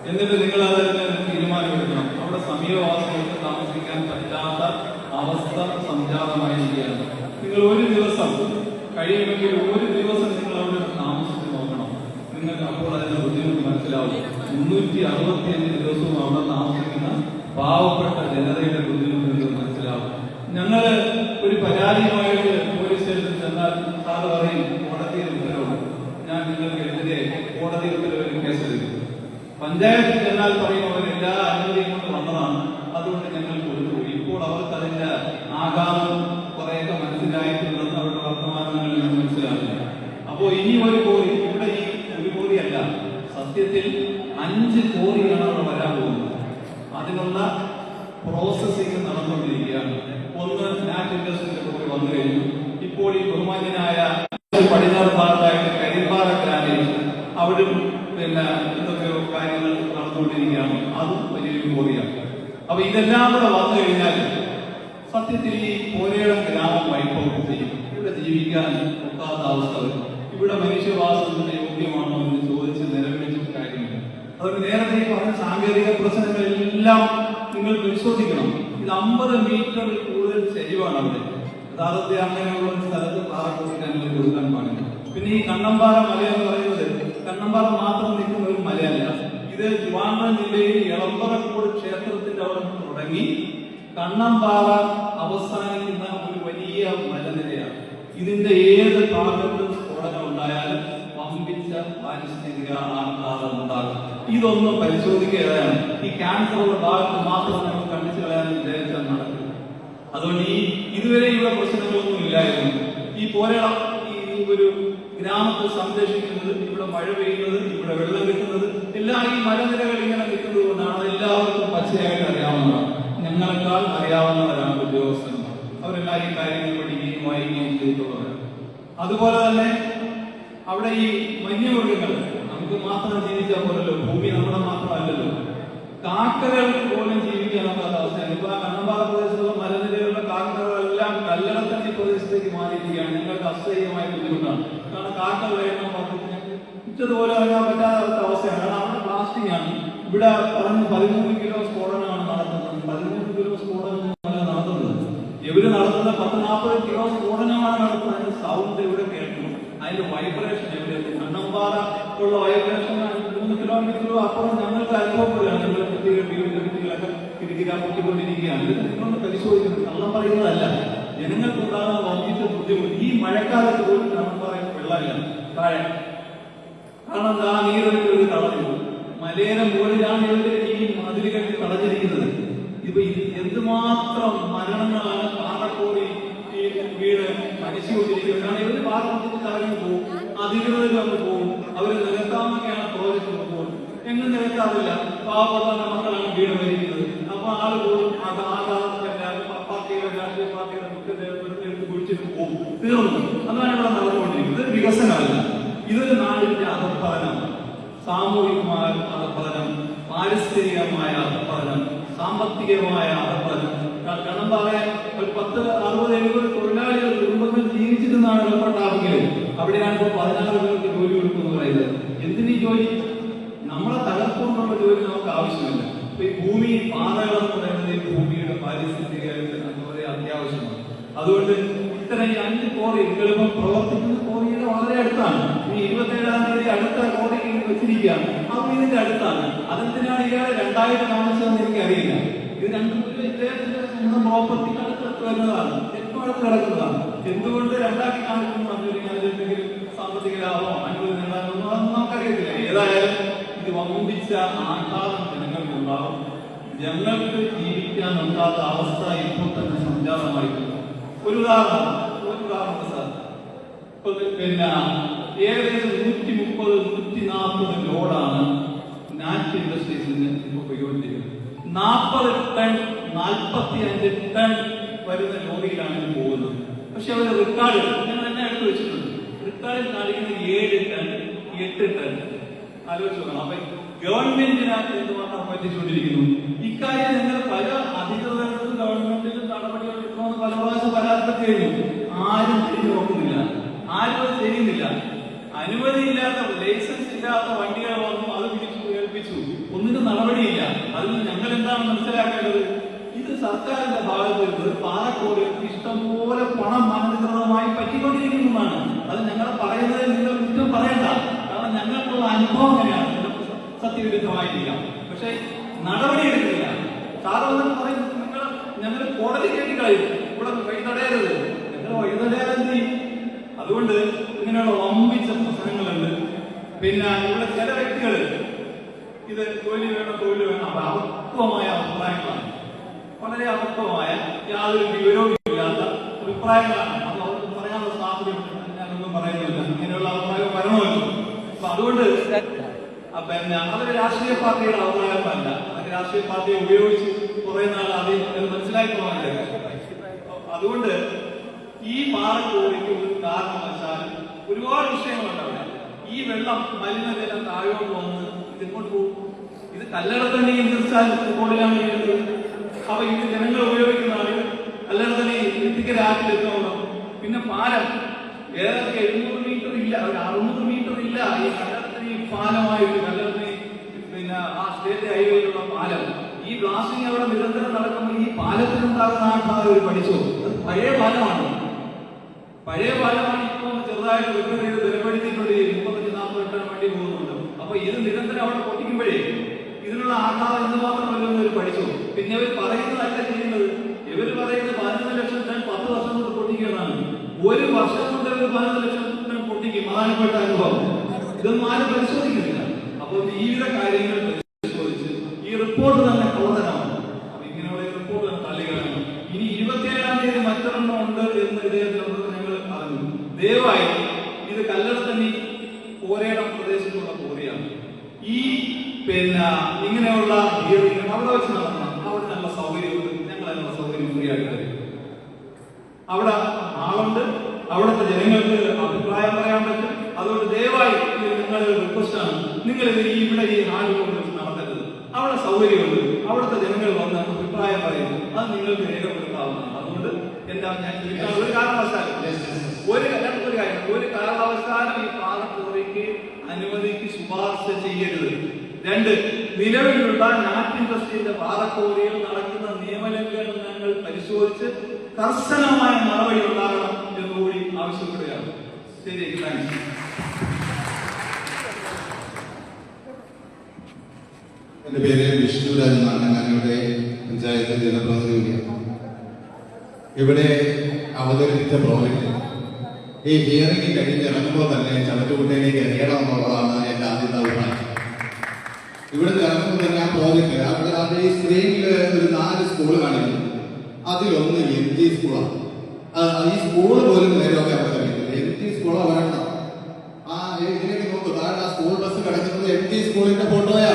എന്നിട്ട് നിങ്ങൾ അതിന് തീരുമാനമെടുക്കണം. അവിടെ സമീപവാസികൾക്ക് താമസിക്കാൻ പറ്റാത്ത അവസ്ഥ സംജാതമായിരിക്കുകയാണ്. നിങ്ങൾ ഒരു ദിവസം കഴിയുമെങ്കിൽ ഒരു ദിവസം നിങ്ങൾ അവിടെ താമസിച്ച് നോക്കണം. നിങ്ങൾക്ക് അപ്പോൾ അതിന്റെ ബുദ്ധിമുട്ട് മനസ്സിലാവും. 365 ദിവസവും അവിടെ താമസിക്കുന്ന പാവപ്പെട്ട ജനതയുടെ ബുദ്ധിമുട്ട് മനസ്സിലാവും. ഞങ്ങള് ഒരു പരാതിയുമായിട്ട് പോലീസ് സ്റ്റേഷനിൽ ചെന്നാൽ സാറ് പറയും കോടതിയിൽ ഉത്തരവ്, ഞാൻ നിങ്ങൾക്കെതിരെ കോടതി ഉത്തരവിൽ കേസെടുക്കും. പഞ്ചായത്തിൽ ചെന്നാൽ പറയും അവർ എല്ലാ അനുമതിയും കൊണ്ട് വന്നതാണ്, അതുകൊണ്ട് ഞങ്ങൾ കൊണ്ടുപോയി. ഇപ്പോൾ അവർക്ക് അതിന്റെ ആഘാതം കുറെയൊക്കെ മനസ്സിലായിട്ടുണ്ടെന്ന് അവരുടെ വർത്തമാനങ്ങളിൽ നിന്ന് മനസ്സിലാക്കില്ല. അപ്പോ ഇനി ഒരു കോടി ഇവിടെ ഈ ഒരു കോടിയല്ല, സത്യത്തിൽ 5 കോടിയാണ് അവിടെ വരാൻ പോകുന്നത്. അതിനുള്ള പ്രോസസ്സിംഗ് നടന്നുകൊണ്ടിരിക്കുകയാണ്. ഒന്ന് നാറ്റ് ഇൻഡസ്ട്രിയുടെ കൂടി വന്നു കഴിഞ്ഞു. ഇപ്പോൾ ഈ ബഹുമാന്യനായ പടിഞ്ഞാറ് ഭാഗത്തായിട്ട് കരിമ്പാറ ഗ്രാനേജ് അവിടും എന്തൊക്കെയോ കാര്യങ്ങൾ നടന്നുകൊണ്ടിരിക്കുകയാണ്. അതും വലിയൊരു കോടിയാണ്. അപ്പൊ ഇതെല്ലാം കൂടെ വന്നു കഴിഞ്ഞാൽ സത്യത്തിൽ ഈ പോരേളം ഗ്രാമം വൈഭവം ചെയ്യും. ഇവിടെ ജീവിക്കാൻ ഒക്കാത്ത അവസ്ഥ വരും. ഇവിടെ മനുഷ്യവാസത്തിന് യോഗ്യമാണോ എന്ന് ചോദിച്ച് നിലവിളിച്ചിട്ട് കാര്യമില്ല. അതുകൊണ്ട് നേരത്തെ പറഞ്ഞ സാങ്കേതിക പ്രശ്നങ്ങളെല്ലാം നിങ്ങൾ പരിശോധിക്കണം. ഇത് 50 മീറ്ററിൽ കൂടുതൽ ചരിവാണ് അവിടെ. യഥാർത്ഥത്തിൽ അങ്ങനെയുള്ള ഒരു സ്ഥലത്ത് പാറക്കൊക്കെ അനുമതി കൊടുക്കാൻ പാടില്ല. പിന്നെ ഈ കണ്ണമ്പാറ മലയെന്ന് പറയുന്നത് കണ്ണമ്പാറ മാത്രം നിൽക്കുന്ന ഒരു മലയല്ല. ഇത് ട്രിവാൻഡ്രം ജില്ലയിൽ എളമ്പറക്കോട് ക്ഷേത്രത്തിന്റെ അവിടെ നിന്ന് തുടങ്ങി കണ്ണമ്പാറ അവസാനിക്കുന്ന ഒരു വലിയ മലനിരയാണ്. ഇതിന്റെ ഏത് ഭാഗത്തും സ്ഫോടനം ഉണ്ടായാലും വമ്പിച്ച പാരിസ്ഥിതിക ആഘാതം ഉണ്ടാകും. ഇതൊന്നും പരിശോധിക്കുകയാണ്. ഈ ക്യാൻസറുള്ള ഭാഗത്ത് മാത്രം നമ്മൾ കണ്ടിച്ചു കളയാൻ വിചാരിച്ചാൽ നടക്കും. അതുകൊണ്ട് ഇതുവരെ ഇവിടെ പ്രശ്നങ്ങളൊന്നും ഇല്ലായിരുന്നു. ഈ പോരളം ഈ ഒരു ഗ്രാമത്തെ സംരക്ഷിക്കുന്നത്, ഇവിടെ മഴ പെയ്യുന്നത്, ഇവിടെ വെള്ളം കിട്ടുന്നത് എല്ലാം ഈ മലനിരകൾ ഇങ്ങനെ നിൽക്കുന്നത് കൊണ്ടാണ്. അതെല്ലാവർക്കും പച്ചയായിട്ട് അറിയാവുന്നതാണ്. ഞങ്ങളെക്കാൾ അറിയാവുന്നവരാണ് ഉദ്യോഗസ്ഥന്മാർ. അവരെല്ലാം ഈ കാര്യങ്ങൾ പഠിക്കുകയും വായിക്കുകയും ചെയ്തിട്ടുള്ളവരാണ്. അതുപോലെ തന്നെ അവിടെ ഈ വന്യമൃഗങ്ങൾ നമുക്ക് മാത്രം ജീവിച്ചാൽ പോലല്ലോ, ഭൂമി നമ്മുടെ മാത്രമല്ലല്ലോ. കാക്കകൾ പോലും ജീവിക്കാനുള്ള അവസ്ഥയാണ്. ഇപ്പൊ ആ കണ്ണമ്പാറ പ്രദേശത്തുള്ള മലനിരകളുടെ കാക്കകളെല്ലാം കല്ലടത്തണ്ണി പ്രദേശത്തേക്ക് മാറിയിരിക്കുകയാണ്. ഞങ്ങൾക്ക് അസഹ്യമായ ബുദ്ധിമുട്ടാണ്. കാരണം കാക്കകൾ എണ്ണം വർദ്ധിച്ച് ഇഷ്ടതുപോലെ അറിയാൻ പറ്റാത്ത അവസ്ഥയാണ്. കാരണം അവിടെ പ്ലാസ്റ്റിക് ആണ്. ഇവിടെ പറഞ്ഞ് 13 കിലോ സ്ഫോടനമാണ് നടത്തുന്നത്. 13 കിലോ സ്ഫോടനമാണ് നടത്തുന്നത്. ഇവര് നടത്തുന്ന 10-40 കിലോ സ്ഫോടനമാണ് നടത്തുന്നത്. അതിന്റെ സൗണ്ട് ഇവിടെ കേൾക്കുന്നു. അതിന്റെ വൈബ്രേഷൻ എവിടെയാണ്? കണ്ണമ്പാറ ഉള്ള വൈബ്രേഷൻ 3 കിലോമീറ്റർ അപ്പുറം ഞങ്ങൾക്ക് അനുഭവപ്പെടുകയാണ്. ഞങ്ങൾ വീടിന്റെ ഭിത്തികളൊക്കെ കിടക്കിരാ പൊട്ടിക്കൊണ്ടിരിക്കുകയാണ്. ഇത് നിങ്ങളൊന്ന് പരിശോധിക്കുന്നത് കള്ളം പറയുന്നതല്ല. ജനങ്ങൾക്കുണ്ടാകുന്ന വമ്പിച്ച ബുദ്ധിമുട്ട് ഈ മഴക്കാലത്ത് പോലും കണ്ണമ്പാറയിൽ വെള്ളമില്ല താഴെ. കാരണം ആ നീരൊരു തടഞ്ഞു മലയുടെ മുകളിലാണ് ഇവരുടെ ഈ മതില് കെട്ടി തടഞ്ഞിരിക്കുന്നത്. ഇപ്പൊ എന്തുമാത്രം മരണങ്ങളാണ് പാറക്കോടി ഈ വീട് മരിച്ചുകൊണ്ടിരിക്കുന്നത്. കാരണം ഇവര് പാറപ്പുറത്തേക്ക് തടഞ്ഞു പോകും, അധികൃതർ വന്ന് പോകും. അവര് നികത്താമെന്നൊക്കെയാണ് പ്രോജക്റ്റ് പോകുന്നത്. എങ്ങും നികത്താറില്ല. പാവപ്പെട്ട മക്കളാണ് വീട് മരിക്കുന്നത്. അപ്പൊ ആള് പോകും, പാർട്ടിയുടെ രാഷ്ട്രീയ പാർട്ടിയുടെ എടുത്ത് കുഴിച്ചിട്ട് പോകും. തീർന്നു. അതാണ് ഇവിടെ നടന്നുകൊണ്ടിരിക്കുന്നത്. ഇത് വികസനമല്ല, ഇതൊരു നാടിന്റെ അധപ്പതനമാണ്. സാമൂഹികമായ അധപ്പതനം, പാരിസ്ഥിതികമായ അധപ്പതനം, സാമ്പത്തികമായ അധപ്പതനം. കണ്ണമ്പാറ ഒരു 10-60-70 തൊഴിലാളികൾ കുടുംബങ്ങൾ ജീവിച്ചിരുന്നാണ് എളുപ്പമുണ്ടാവുകയും അവിടെയാണ് ഇപ്പോൾ 16 പേർക്ക് ജോലി കൊടുക്കുന്നു പറയുന്നത്. എന്തിനീ ജോലി? നമ്മളെ തകർത്തുകൊണ്ടുള്ള ജോലി നമുക്ക് ആവശ്യമില്ല. അപ്പൊ ഈ ഭൂമി പാതകൾ എന്ന് പറയുന്നത് ഈ ഭൂമിയുടെ പാരിസ്ഥിതികമായിട്ട് വളരെ അത്യാവശ്യമാണ്. അതുകൊണ്ട് ഇത്തരം ഈ 5 കോറി എളുപ്പം പ്രവർത്തിക്കുന്ന കോറിയുടെ വളരെ അടുത്താണ്. ഈ 27-ാം തീയതി അടുത്ത കോറി വെച്ചിരിക്കുകയാണ്. അത് ഇതിന്റെ അടുത്താണ്. അതെന്തിനാണ് ഇയാളെ 2000 കാണിച്ചതെന്ന് എനിക്കറിയില്ല. ഇത് ഇദ്ദേഹത്തിന്റെ സ്വന്തം പ്രോപ്പർട്ടിക്ക് അടുത്ത് വരുന്നതാണ്, ഏറ്റവും അടുത്ത് കിടക്കുന്നതാണ്. എന്തുകൊണ്ട് 2 കാണിക്കുന്നു പറഞ്ഞു കഴിഞ്ഞാൽ എന്തെങ്കിലും സാമ്പത്തിക ലാഭമോ അനുമതി നേടാനോ അതൊന്നും നമുക്കറിയത്തില്ല. ഏതായാലും ഇത് വമ്പിച്ച ആഘാതം ജനങ്ങൾക്കുണ്ടാവും. ജനങ്ങൾക്ക് ജീവിക്കാൻ ഉണ്ടാകാത്ത അവസ്ഥ ഇപ്പോൾ തന്നെ സംജാതമായിട്ടുണ്ട്. ഒരു ഉദാഹരണം സാർ, പിന്നെ ഏകദേശം 130-140 ലോഡാണ് നാറ്റ് ഇൻഡസ്ട്രീസിന് ഇപ്പോൾ ഉപയോഗിച്ചിരിക്കുന്നത്. 40 ടൺ 45 ടൺ വരുന്ന ലോറിയിലാണ് ഇത് പോകുന്നത്. പക്ഷെ അവർ റെക്കോർഡ് ഞങ്ങൾ തന്നെ എടുത്ത് വെച്ചിട്ടുണ്ട്. റെക്കോർഡിൽ കാണിക്കുന്നത് 7 ടൺ 8 ടൺ. ആലോചിച്ച് നോക്കണം. അപ്പൊ ഗവൺമെന്റിനകത്ത് എന്തുമാത്രം പറ്റിച്ചുകൊണ്ടിരിക്കുന്നു. ഇക്കാര്യം നിങ്ങൾ പല അധികൃതർക്കും ഗവൺമെന്റിലും നടപടികൾ എടുക്കണമെന്ന് പല പ്രാവശ്യം പരാതിപ്പെട്ട് കഴിഞ്ഞു. ആരും തിരിഞ്ഞു നോക്കുന്നില്ല, ആരും അത് ചെയ്യുന്നില്ല. അനുമതിയില്ലാത്ത, ലൈസൻസ് ഇല്ലാത്ത വണ്ടികൾ വന്നു, അത് പിടിച്ചു ഏൽപ്പിച്ചു, ഒന്നിനും നടപടിയില്ല. അതിൽ ഞങ്ങൾ എന്താണ് മനസ്സിലാക്കേണ്ടത്? ഇത് സർക്കാരിന്റെ ഭാഗത്ത് വരുന്നത് പാറക്കോട് ഇഷ്ടംപോലെ പണം അനധികൃതമായി പറ്റിക്കൊണ്ടിരിക്കുന്നതാണ്. അത് ഞങ്ങൾ പറയുന്നത് നിങ്ങൾ കുറ്റം പറയണ്ട. കാരണം ഞങ്ങൾക്കുള്ള അനുഭവം എങ്ങനെയാണ്? സത്യവിരുദ്ധമായിരിക്കാം, പക്ഷെ നടപടി എടുക്കില്ല. സാറ് പറയുന്നത് ഞങ്ങൾ കോടതി കേട്ടിക്കളയും, ഇവിടെ വഴിതടയരുത്. ഞങ്ങൾ വഴിതടയാതെ ചെയ്യും. അതുകൊണ്ട് ഇങ്ങനെയുള്ള വമ്പിച്ച പ്രശ്നങ്ങളുണ്ട്. പിന്നെ ഇവിടെ ചില വ്യക്തികൾ ഇത് തൊഴിൽ വേണം അപ്പൊ അപക്വമായ അഭിപ്രായങ്ങളാണ്, വളരെ അപക്വമായ യാതൊരു വിവരവും ഇല്ലാത്ത അഭിപ്രായങ്ങളാണ്. അത് അവർക്ക് പറയാനുള്ള സാധ്യതയുണ്ട്. ഞാനൊന്നും പറയുന്നില്ല, ഇങ്ങനെയുള്ള അഭിപ്രായം വരണമല്ലോ. അപ്പൊ അതുകൊണ്ട് പിന്നെ അതൊരു രാഷ്ട്രീയ പാർട്ടിയുടെ അവകാശമല്ല. അത് രാഷ്ട്രീയ പാർട്ടിയെ ഉപയോഗിച്ച് കുറെ നാൾ അത് മനസ്സിലാക്കി പോകാനില്ല. അതുകൊണ്ട് ഈ പാറക്കോറിക്ക് ഒരു കാരണവശാലും ഒരുപാട് വിഷയങ്ങളുണ്ട് അവിടെ. ഈ വെള്ളം മലിനജലം താഴോട്ട് വന്ന് ഇതിങ്ങോട്ട് പോകും. ഇത് കല്ലടത്തന്നെ തീർച്ചാൽ റോഡിലാണ് വീഴുന്നത്. അപ്പൊ ഇത് ജനങ്ങൾ ഉപയോഗിക്കുന്ന ആളുകൾ കല്ലടത്തന്നെ എത്തിക്കരാറ്റിലെത്തണം. പിന്നെ പാലം ഏതൊക്കെ 700 മീറ്റർ ഇല്ല, ഒരു 600 മീറ്റർ ഇല്ല ഈ കല്ലടത്തന്നെ പാലമായിട്ട്. കല്ലടത്തന്നെ പിന്നെ ആ സ്റ്റേറ്റ് ഹൈവേയിലുള്ള പാലം, ഈ ബ്ലാസ്റ്റിംഗ് അവിടെ നിരന്തരം നടക്കുമ്പോൾ ഈ പാലത്തിനുണ്ടാകുന്ന ആൾക്കാർ ഒരു പഠിച്ചു. അത് പഴയ പാലമാണ്. ഇപ്പോൾ ചെറുതായിട്ട് റിപ്പയർ ചെയ്ത് ബലപ്പെടുത്തിക്കൊണ്ട് 35-40 ടൺ വണ്ടി പോകുന്നുണ്ട്. അപ്പൊ ഇത് നിരന്തരം അവിടെ പൊട്ടിക്കുമ്പോഴേ ഇതിനുള്ള ആഘാതം എന്തുമാത്രമല്ലെന്ന് ഇവർ പഠിച്ചു. പിന്നെ ഇവർ പറയുന്നതല്ല ചെയ്യുന്നത്. ഇവർ പറയുന്നത് 15 ലക്ഷം ടൺ 10 വർഷം കൊണ്ട് പൊട്ടിക്കുന്നതാണ്. ഒരു വർഷം കൊണ്ട് ഇവർ 15 ലക്ഷം ടൺ പൊട്ടിക്കും. പ്രധാനപ്പെട്ട അനുഭവം ഇതൊന്നും ആരും പരിശോധിക്കുന്നില്ല. അപ്പൊ വിവിധ കാര്യങ്ങൾ പരിശോധിച്ച് ഈ റിപ്പോർട്ട് തന്നെ കള്ളതരമാണ്. അപ്പൊ ഇങ്ങനെയുള്ള റിപ്പോർട്ട് തന്നെ തള്ളികളാണ്. ഇനി 27-ാം തീയതി മറ്റൊരെണ്ണം ഉണ്ട് എന്ന് ഇദ്ദേഹത്തിനുള്ളത് ഞങ്ങൾ അറിഞ്ഞു. ദയവായി ഇത് കല്ലടത്തന്നെ പോരേടം പ്രദേശത്തുള്ള പോരയാണ്. ഈ പിന്നെ ഇങ്ങനെയുള്ള ഹിയറിംഗ് അവിടെ വെച്ച് നടത്തണം. അവിടെ നല്ല സൗകര്യമുണ്ട്. ഞങ്ങൾ അതിനുള്ള സൗകര്യം ഫ്രീ ആയിട്ട് തരും. അവിടെ ആളുണ്ട്, അവിടുത്തെ ജനങ്ങൾക്ക് അഭിപ്രായം പറയാൻ പറ്റും. അതുകൊണ്ട് ദയവായി ഇത് നിങ്ങളുടെ റിക്വസ്റ്റാണ്, നിങ്ങൾ ഇത് ഇവിടെ ഈ ഹാളിൽ വെച്ച് നടത്തരുത്. അവിടെ സൗകര്യമുണ്ട്, അവിടുത്തെ ജനങ്ങൾ വന്ന് അഭിപ്രായം പറയുന്നു, അത് നിങ്ങൾക്ക് രേഖപ്പെടുത്താവുന്നതാണ്. അതുകൊണ്ട് എന്താ ഞാൻ ഒരു കാരണവശാലും ഒരു കാരണവശാലും ഈ പാറക്കോറിക്ക് അനുമതിക്ക് ശുപാർശ ചെയ്യരുത്. 2, നിലവിലുള്ള നാറ്റ് ഇൻഡസ്ട്രിയുടെ പാറക്കോറിയിൽ നടക്കുന്ന നിയമലംഘനങ്ങൾ പരിശോധിച്ച് കർശനമായ നടപടി ഉണ്ടാകണം എന്നുകൂടി ആവശ്യപ്പെടുകയാണ്. ശരി, താങ്ക്സ്. എന്റെ പേര് വിഷ്ണുരാജ് എന്നാണ്. ഞാനിവിടെ പഞ്ചായത്ത് ജനപ്രതിനിധിയാണ്. ഇവിടെ അവതരിപ്പിച്ച പ്രോജക്റ്റ് ഈ ഹിയറിംഗ് കഴിഞ്ഞ് ഇറങ്ങുമ്പോൾ തന്നെ ചവറ്റുകുട്ടയിലേക്ക് എറിയണം എന്നുള്ളതാണ് എന്റെ ആദ്യത്തെ അഭിപ്രായം. ഇവിടുത്തെ ഇറങ്ങുമ്പോൾ തന്നെ ആ പ്രോജക്റ്റ് അവിടെ ഈ സ്ക്രീനിൽ ഒരു 4 സ്കൂൾ കാണിക്കുന്നു. അതിലൊന്ന് MG സ്കൂളാണ്. ഈ സ്കൂള് പോലും നേരമൊക്കെ അവിടെ കഴിക്കുന്നത് MG സ്കൂളാ വരണം. ആ ഇതിലേക്ക് നോക്കൂ, താഴെ ആ സ്കൂൾ ബസ് കിടക്കുന്നത് MG സ്കൂളിന്റെ ഫോട്ടോയാ.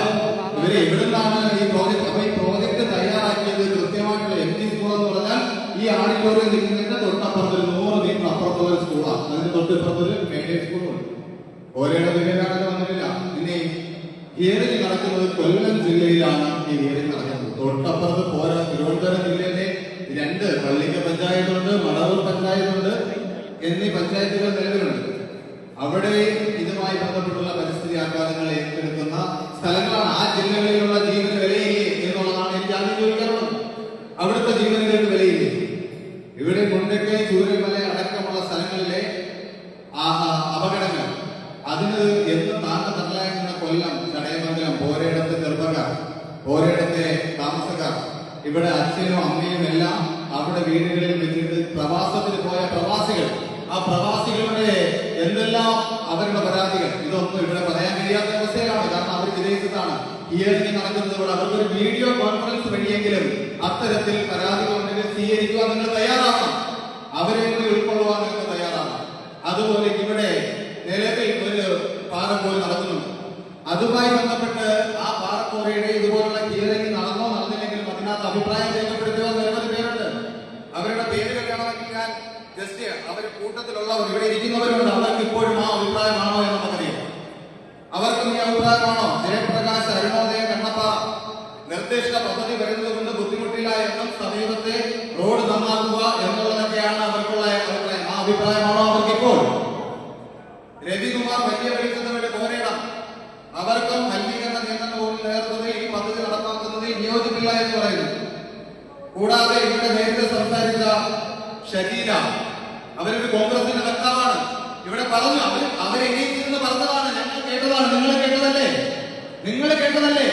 ഇവര് എവിടുന്നാണ് ഈ പ്രോജക്ട്? അപ്പൊ ഈ പ്രോജക്ട് തയ്യാറാക്കിയത് കൃത്യമായിട്ടുള്ള MG സ്കൂൾ എന്ന് പറഞ്ഞാൽ ഈ ആഡിറ്റോറിയം നിൽക്കുന്നതിന്റെ തൊട്ടപ്പുറത്ത് 100 മീറ്റർ അപ്പുറത്തുള്ള ഒരു സ്കൂളാണ്. അതിന് തൊട്ടിപ്പുറത്തൊരു മേഡേ സ്കൂളുണ്ട്. ഓരോ ജില്ലയിലാണെന്ന് വന്നിട്ടില്ല. പിന്നെ ഹിയറിംഗ് നടക്കുന്നത് കൊല്ലം ജില്ലയിലാണ്. ഈ ഹിയറിംഗ് നടക്കുന്നത് തൊട്ടപ്പുറത്ത് പോരാ തിരുവനന്തപുരം ജില്ലയിലെ 2 പള്ളിക്ക പഞ്ചായത്തുണ്ട്, മടവൂർ പഞ്ചായത്തുണ്ട് എന്നീ പഞ്ചായത്തുകൾ നിലവിലുണ്ട്. അവിടെ ഇതുമായി ബന്ധപ്പെട്ടുള്ള പരിസ്ഥിതി ആഘാതങ്ങൾ ഏറ്റെടുക്കുന്ന സ്ഥലങ്ങളാണ്. ആ ജില്ലകളിലുള്ള ജീവന് വിലയില്ലേ എന്നുള്ളതാണ് എനിക്ക് ആദ്യം ചോദിക്കാറുള്ളത്. അവിടുത്തെ ജീവനുകൾക്ക് വിലയില്ലേ? ഇവിടെ മുണ്ടക്കൈ, ചൂരൽമല അടക്കമുള്ള സ്ഥലങ്ങളിലെ അപകടങ്ങൾ അതിന് എന്ന് തണലായിരുന്ന കൊല്ലം, ചടയമംഗലം, പോരയിടത്തെ ചെറുപ്പക്കാർ, പോരയിടത്തെ താമസക്കാർ, ഇവിടെ അച്ഛനും അമ്മയും എല്ലാം അവിടെ വീടുകളിൽ വെച്ചിട്ട് പ്രവാസത്തിന് പോയ പ്രവാസികൾ, ആ പ്രവാസികളുടെ എന്തെല്ലാം അവരുടെ പരാതികൾ, ഇതൊന്നും ഇവിടെ പറയാൻ കഴിയാത്ത അവസ്ഥയിലാണ്. കാരണം അവർ വിദേശത്താണ്. ഹിയറിംഗ് നടക്കുന്നത് ഇവിടെ. അവർക്കൊരു വീഡിയോ കോൺഫറൻസ് വഴിയെങ്കിലും അത്തരത്തിൽ പരാതികൾ ഉണ്ടെങ്കിൽ സ്വീകരിക്കുവാൻ നിങ്ങൾ തയ്യാറാണ്. അവരെ കൂടി ഉൾക്കൊള്ളുവാൻ നിങ്ങൾ തയ്യാറാണ്. അതുപോലെ ഇവിടെ നിലവിൽ ഒരു പാറക്കോറി നടക്കുന്നുണ്ട്. അതുമായി ബന്ധപ്പെട്ട് ആ പാറക്കോറിയുടെ ഇതുപോലുള്ള ഹിയറിംഗ് നടന്നോ നടന്നില്ലെങ്കിലും അതിനകത്ത് അഭിപ്രായം രേഖപ്പെടുത്തുക നിരവധി പേരുണ്ട്. അവരുടെ പേരുകൾ വേണമെങ്കിൽ ഞാൻ ജസ്റ്റ് അവർ കൂട്ടത്തിലുള്ളവർ ഇവിടെ ഇരിക്കുന്നവരുണ്ട്. അവർക്ക് ഇപ്പോഴും ആ അഭിപ്രായമാണോ എന്ന് നമുക്കറിയാം. അവർക്കും ഈ അഭിപ്രായമാണോ? ജയപ്രകാശ്, അരുണോദയം, കണ്ണപ്പാറ നിർദ്ദിഷ്ട പദ്ധതി വരുന്നത് കൊണ്ട് ബുദ്ധിമുട്ടില്ല എന്നും സമീപത്തെ റോഡ് നന്നാക്കുക എന്നുള്ളതൊക്കെയാണ് അവർക്കുള്ള അഭിപ്രായം. ആ അഭിപ്രായമാണോ അവർക്കിപ്പോൾ? രവികുമാർ വലിയ വെളിച്ചതയുടെ പോരേടം, അവർക്കും മലിനീകരണ നിയന്ത്രണ ബോർഡിൽ നേതൃത്വത്തിൽ ഈ പദ്ധതി നടപ്പാക്കുന്നതിൽ നിയോജിപ്പില്ല എന്ന് പറയുന്നു. കൂടാതെ ഇവിടെ നേരത്തെ സംസാരിച്ച ഷരീര, അവരൊരു കോൺഗ്രസിന്റെ വക്താവാണ്. ഇവിടെ പറഞ്ഞു, അവരെണീറ്റിരുന്ന് പറഞ്ഞതാണ്. ഞങ്ങൾ കേട്ടതാണ്. നിങ്ങൾ കേട്ടതല്ലേ?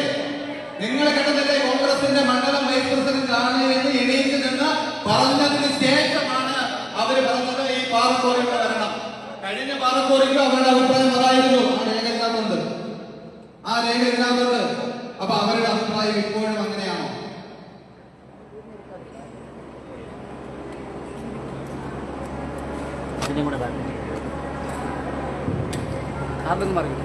കോൺഗ്രസിന്റെ മണ്ഡലം വൈസ് പ്രസിഡന്റ് ആണ് എന്ന് എണീറ്റ് നിന്ന് പറഞ്ഞതിന് ശേഷമാണ് അവര് പറഞ്ഞത് ഈ പാറക്കോറി വരണം. കഴിഞ്ഞ പാറക്കോറിക്കും അവരുടെ അഭിപ്രായം അതായിരുന്നു. ആ രേഖ ഇതിനകത്തുണ്ട്. അപ്പൊ അവരുടെ അഭിപ്രായം ഇപ്പോഴും അങ്ങനെയാണോ? ആർക്കും പറയും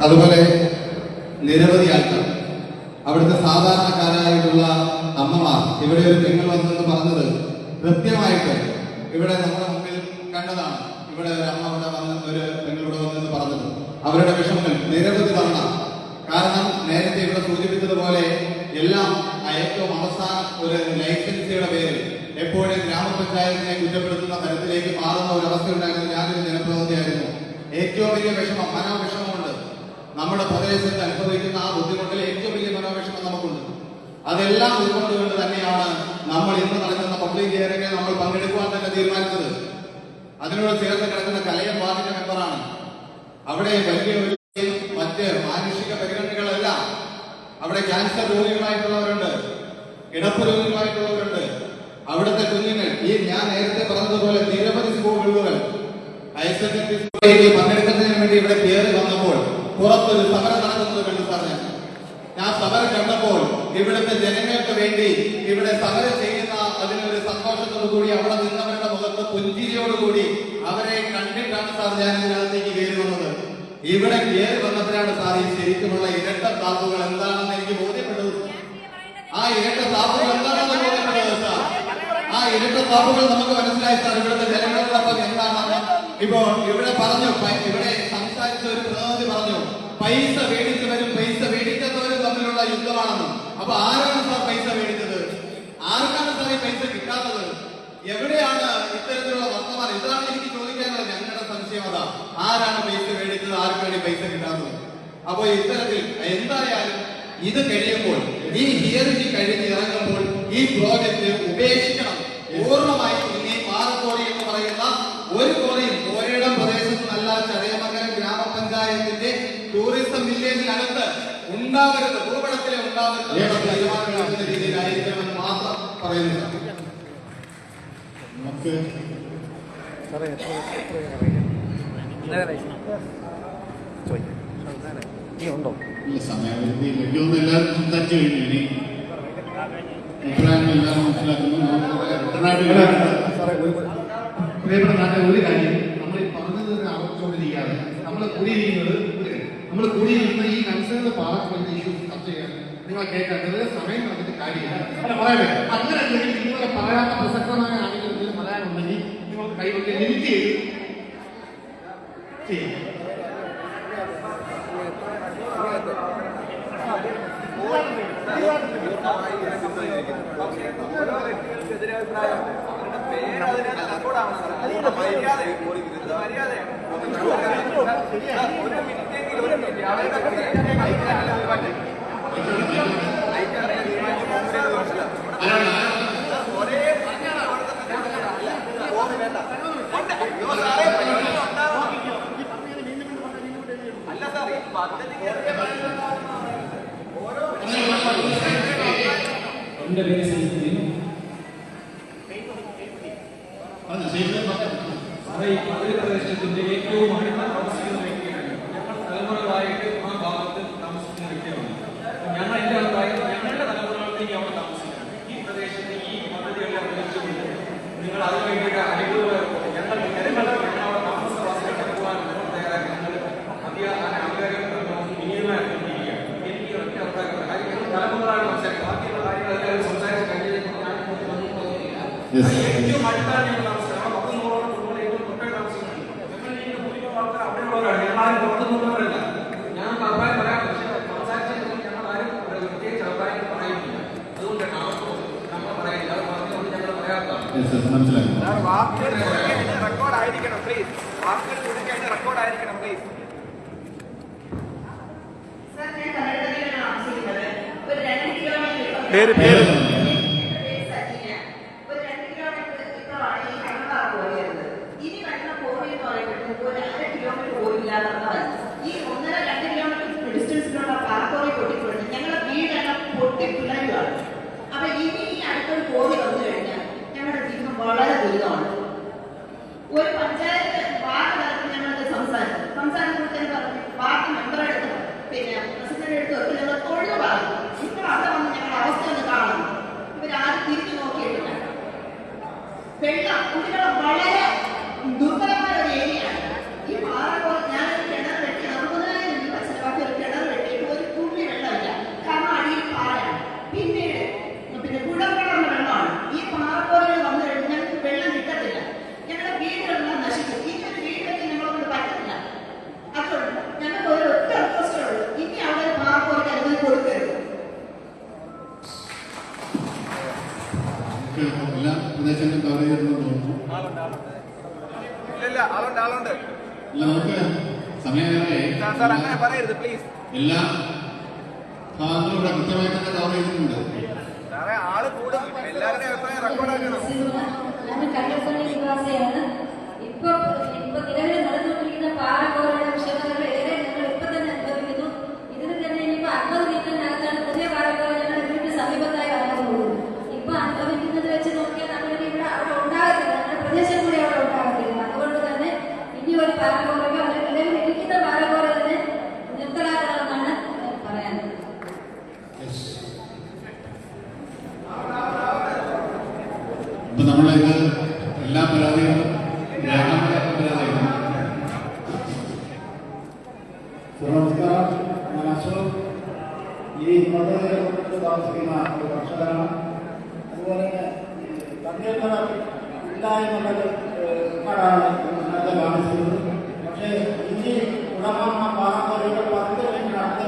അതുപോലെ നിരവധി ആൾക്കാർ, അവിടുത്തെ സാധാരണക്കാരായിട്ടുള്ള അമ്മമാർ, ഇവിടെ ഒരു പെങ്ങൾ വന്നെന്ന് പറഞ്ഞത് കൃത്യമായിട്ട് ഇവിടെ നമ്മുടെ മുമ്പിൽ കണ്ടതാണ്. ഇവിടെ ഒരു അമ്മ ഇവിടെ വന്ന്, ഒരു പെങ്ങൾ ഇവിടെ വന്നെന്ന് പറഞ്ഞത് അവരുടെ വിഷമങ്ങൾ നിരവധി തവണ. കാരണം നേരത്തെ ഇവിടെ സൂചിപ്പിച്ചതുപോലെ എല്ലാം ഏറ്റവും അവസാനം ഒരു ലൈസൻസിയുടെ പേരിൽ എപ്പോഴും ഗ്രാമപഞ്ചായത്തിനെ കുറ്റപ്പെടുത്തുന്ന തരത്തിലേക്ക് മാറുന്ന ഒരു അവസ്ഥ ഉണ്ടായിരുന്ന ഞാനൊരു ജനപ്രതിനിധിയായിരുന്നു. ഏറ്റവും വലിയ വിഷമം, മനോവിഷമമുണ്ട്. നമ്മുടെ പ്രദേശത്ത് അനുഭവിക്കുന്ന ആ ബുദ്ധിമുട്ടിൽ ഏറ്റവും വലിയ മനോവിഷമം നമുക്കുണ്ട്. അതെല്ലാം ഉൾക്കൊണ്ടുകൊണ്ട് തന്നെയാണ് നമ്മൾ ഇന്ന് നടക്കുന്ന പബ്ലിക് ഹിയറിംഗിൽ നമ്മൾ പങ്കെടുക്കുവാൻ തന്നെ തീരുമാനിച്ചത്. അതിനോട് ചേർന്ന് കിടക്കുന്ന കലയം വാർഡിന്റെ മെമ്പറാണ്. അവിടെ വലിയ മറ്റ് മാനുഷിക പരിഗണനകളെല്ലാം, അവിടെ ക്യാൻസർ രോഗികളായിട്ടുള്ളവരുണ്ട്, കിടപ്പ് രോഗികളായിട്ടുള്ളവരുണ്ട്. അവിടുത്തെ കുഞ്ഞുങ്ങൾ, ഈ ഞാൻ നേരത്തെ പറഞ്ഞതുപോലെ നിരവധി സ്കൂളുകൾ ഹയർ സെക്കൻഡറി സ്കൂളിലേക്ക് പങ്കെടുക്കുന്നതിന് വേണ്ടി ഇവിടെ കയറി വന്നപ്പോൾ പുറത്തൊരു സമരം നടക്കുന്നത് കണ്ടു സാർ. ഞാൻ സമരം കണ്ടപ്പോൾ ഇവിടുത്തെ ജനങ്ങൾക്ക് വേണ്ടി ഇവിടെ സമരം ചെയ്യുന്ന അതിനൊരു സന്തോഷത്തോടു കൂടി അവിടെ നിന്നവരുടെ മുഖത്ത് പുഞ്ചിരിയോടുകൂടി അവരെ കണ്ടിട്ടാണ് സാർ ഞാൻ ഇതിനകത്തേക്ക് കയറി വന്നത്. ഇവിടെ കയറി വന്നപ്പോഴാണ് സാർ ഈ ശരിക്കുമുള്ള ഇരട്ട താപ്പുകൾ എന്താണെന്ന് എനിക്ക് ബോധ്യപ്പെട്ടത്. ആ ഇരട്ട താപ്പുകൾ എന്താണെന്ന് ബോധ്യപ്പെട്ടത് സാർ. ആ ഇരട്ട താപ്പുകൾ നമുക്ക് മനസ്സിലായി സാർ. ഇവിടുത്തെ ജനങ്ങളോടൊപ്പം എന്താണെന്ന് ഇപ്പോൾ ഇവിടെ പറഞ്ഞു, ഇവിടെ സംസാരിച്ച ഒരു പ്രതിനിധി പറഞ്ഞു, പൈസ മേടിച്ചവരും പൈസ മേടിക്കാത്തവരും തമ്മിലുള്ള യുദ്ധമാണെന്ന്. അപ്പൊ ആരാണ് സാർ പൈസ മേടിച്ചത്? ആർക്കാണ് സാർ ഈ പൈസ കിട്ടാത്തത്? എവിടെയാണ് ഇത്തരത്തിലുള്ള വർത്തമാനം? ഇതാണ് എനിക്ക് ചോദിക്കാനുള്ളത്. ഞങ്ങളുടെ സംശയം അതാ, ആരാണ് പൈസ മേടിച്ചത്, ആർക്കാണ് പൈസ കിട്ടാത്തത്? അപ്പൊ ഇത്തരത്തിൽ എന്തായാലും ഇത് കഴിയുമ്പോൾ, ഈ ഹിയറിംഗ് കഴിഞ്ഞ് ഇറങ്ങുമ്പോൾ ഈ പ്രോജക്റ്റ് ഉപേക്ഷിക്കണം പൂർണ്ണമായി. ഇനി പാറക്കോടി എന്ന് പറയുന്ന ഒരു കോറിയും കോരയിടം പ്രദേശത്ത് നല്ല ചടയമംഗലം ഗ്രാമപഞ്ചായത്തിന്റെ ടൂറിസം വില്ലേജിനകത്ത് ഉണ്ടാവരുത്, ഭൂപടത്തിലെ ഉണ്ടാവരുത് തീരുമാനമെടുക്കുന്ന രീതിയിലായിരിക്കണമെന്ന് മാത്രം പറയുന്നു. നമുക്ക് സമയപരിധി ലഭ്യമൊന്നും എല്ലാവരും സംസാരിച്ചു കഴിഞ്ഞു. ഇനി അഭിപ്രായങ്ങൾ എല്ലാവരും മനസ്സിലാക്കുന്നു. പ്രിയപ്പെട്ട നാട്ടിലെ ഒരു കാര്യം നമ്മൾ പറഞ്ഞത് ആവർത്തിച്ചുകൊണ്ടിരിക്കുകയാണ്. നമ്മൾ കൂടിയിരിക്കുന്ന ഈ കൺസേൺ പാർലമെന്റ് ഇഷ്യൂ ചർച്ച ചെയ്യാൻ നിങ്ങളെ കേൾക്കാൻ വെറുതെ സമയം നടന്നിട്ട് കാര്യമില്ല. പറയട്ടെ, അങ്ങനെ അല്ലെങ്കിൽ നിങ്ങളെ പറയാത്ത പ്രസക്തമായ ആളുകൾ എന്തെങ്കിലും പറയാനുണ്ടെങ്കിൽ നിങ്ങൾക്ക് കൈവക്കെ ലിമിറ്റ് ചെയ്ത് ചെയ്യാം. എന്റെ പേര് സൈഫുദ്ദീൻ. ഈ പദ്ധതി പ്രദേശത്തിന്റെ ഏറ്റവും അടുത്ത താമസിക്കുന്ന വ്യക്തിയാണ്. ഞങ്ങൾ തലമുറകളായിട്ട് ആ ഭാഗത്ത് താമസിക്കുന്ന വ്യക്തിയാണ്. ഞങ്ങൾ എന്റെ അഭിപ്രായം ഞങ്ങളുടെ തലമുറകളിലേക്ക് അവിടെ താമസിക്കണം. ഈ പ്രദേശത്ത് ഈ പദ്ധതികളെ അവതരിച്ചുകൊണ്ട് നിങ്ങൾ അതിന് വേണ്ടിയിട്ട് അനുകൂലമായി ഞങ്ങൾ അവിടെ താമസവാസികൾ നടക്കുവാൻ തയ്യാറാക്കി ഞങ്ങൾ ആഗ്രഹം വിനിയോഗമാക്കിയിരിക്കുകയാണ്. എനിക്ക് ഒറ്റ അഭിപ്രായം തലമുറകളാണ് മനസ്സിലാക്കുന്നത്. ബാക്കിയുള്ള കാര്യങ്ങളെല്ലാം സംസാരിച്ച് കഴിഞ്ഞതിന് ഏറ്റവും അടുത്താണ് ഞങ്ങൾ താമസിക്കുന്നത്. 10 കുടുംബങ്ങൾ ഏറ്റവും തൊട്ടേ താമസിക്കുന്നത്. ഞങ്ങൾ ഈ ഭൂരിഭാഗം ആൾക്കാർ അവിടെയുള്ളവരാണ്. ഞങ്ങളാരും പുറത്തുനിന്നുള്ളവരല്ല. ഞങ്ങൾക്ക് അഭിപ്രായം പറയാം, പക്ഷേ സംസാരിച്ചെങ്കിൽ ഞങ്ങൾ ആരും പ്രത്യേകിച്ച് അഭിപ്രായം പറയുന്നില്ല. അതുകൊണ്ടാണ് അവർക്ക് നമ്മൾ പറയുന്നില്ല. അത് പറഞ്ഞുകൊണ്ട് ഞങ്ങൾ പറയാത്തതാണ്. റെക്കോർഡ് ആയിരിക്കണം പ്ലീസ്. വാക്കുകൾ ചുരുക്കായിട്ട് റെക്കോർഡ് ആയിരിക്കണം പ്ലീസ്. പേര് ഇനി വരുന്ന കോറി എന്ന് പറയുന്നത് ഒരു 1/2 കിലോമീറ്റർ പോയില്ലാന്നുള്ളതാണ്. ഈ 1.5-2 കിലോമീറ്റർ ഡിസ്റ്റൻസിലുള്ള പാറക്കോറി പൊട്ടിപ്പോയിട്ട് ഞങ്ങളുടെ വീടെല്ലാം പൊട്ടി നമുക്ക് എല്ലാ പ്രദേശങ്ങളും കവർ ചെയ്തിട്ടുണ്ടെന്ന് തോന്നുന്നു. ഇല്ല ആളുണ്ട് അല്ല, നമുക്ക് സമയമേറെ സാർ അങ്ങനെ പറയരുത് പ്ലീസ്. എല്ലാ ഭാഗങ്ങളും ഇവിടെ കൃത്യമായി തന്നെ കവർ ചെയ്തിട്ടുണ്ട്. സാറേ ആള് കൂടും, എല്ലാവരുടെയും അഭിപ്രായം റെക്കോർഡാക്കണം. ഞാൻ കണ്ടപ്പള്ളി നിവാസിയാണ്. ഇപ്പൊ നിലവിൽ നടന്നുകൊണ്ടിരിക്കുന്ന പാറക്കോറയുടെ വിഷയങ്ങൾ ഏറെ ഞങ്ങൾ ഇപ്പൊ തന്നെ അനുഭവിക്കുന്നു. ഇതിന് തന്നെ ഇനിയിപ്പോ 50 മീറ്ററിനകത്താണ് പുതിയ പാറക്കോറ ഞങ്ങളുടെ വീടിന് സമീപത്തായി വരാൻ പോകുന്നത്. ഇപ്പൊ അനുഭവിക്കുന്നത് വെച്ച് നോക്കിയാൽ നമ്മളിനി ഇവിടെ അവിടെ ഉണ്ടാകത്തില്ല, നമ്മുടെ പ്രദേശം കൂടി അവിടെ ഉണ്ടാകത്തില്ല. അതുകൊണ്ട് തന്നെ ഇനി ഒരു പാറക്കോറയോ അല്ലെങ്കിൽ നിലവിൽ ഇരിക്കുന്ന പാറക്കോറ തന്നെ നിർത്തലാക്കണമെന്നാണ് പറയാനുള്ളത്. അപ്പൊ നമ്മളിത് എല്ലാ പരാതികളും പരാതികളും നമസ്കാരം, ഞാൻ അശോക്. ഈ മതനിരപെട്ട് താമസിക്കുന്ന ഒരു കർഷകനാണ്. അതുപോലെ തന്നെ തണ്ണീർത്തടം ഇല്ല എന്നുള്ളത് ാണ് ഇന്നത്തെ കാണിച്ചിരുന്നത്. പക്ഷേ ഇനി ഉടമ പാറക്കോറയുടെ 10 മീറ്ററിനടുത്ത്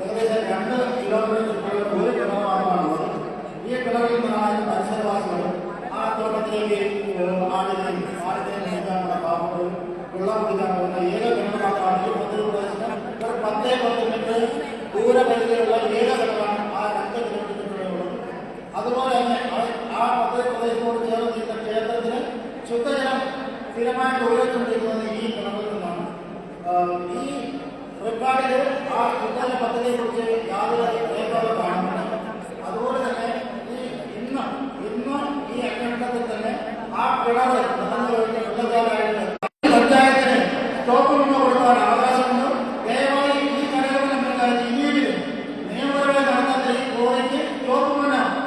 ഏകദേശം 2 കിലോമീറ്റർ ചുറ്റുള്ള ഒരു കിണറാണുള്ളത്. ഈ കിണറിൽ നിന്നാണ് പരിസരവാസികളും ആ തോട്ടത്തിലേക്ക് ആടിനെയും നീക്കാനുള്ള പാമ്പുകളും വെള്ളം കുടിക്കാൻ പോകുന്ന ഏക കിണറാണ്. ഈ പ്രദേശത്ത് ഒരു 10 മീറ്റർ ദൂരപരിധിയിലുള്ള ഏക കിണറാണ് ആ 2 കിലോമീറ്ററിനുള്ളത്. അതുപോലെ തന്നെ ആ പ്രദേശത്തോട് ചേർന്നിരിക്കുന്ന ക്ഷേത്രത്തിന് ശുദ്ധജലം സ്ഥിരമായിട്ട് ഉപയോഗിച്ചുകൊണ്ടിരിക്കുന്നത് ഈ കിണറിൽ നിന്നാണ്. ഈ റെക്കോർഡിൽ ആ ശുദ്ധജല പദ്ധതിയെക്കുറിച്ച് യാതൊരു രേഖകളും കാണുന്നില്ല. അതുപോലെ തന്നെ ഇന്ന് ഈ അന്വേഷണത്തിൽ തന്നെ ആ കിണർ ശുദ്ധജലമായിട്ട് പഞ്ചായത്തിന് സ്റ്റോക്ക് നിന്ന് കൊടുക്കാൻ അവകാശമുണ്ട്. ദയവായി ഈ കരകടന പഞ്ചായത്ത് ഇനിയെങ്കിലും നിയമപരമായി നടത്താത്ത ഈ കോടതിക്ക് സ്റ്റോക്ക്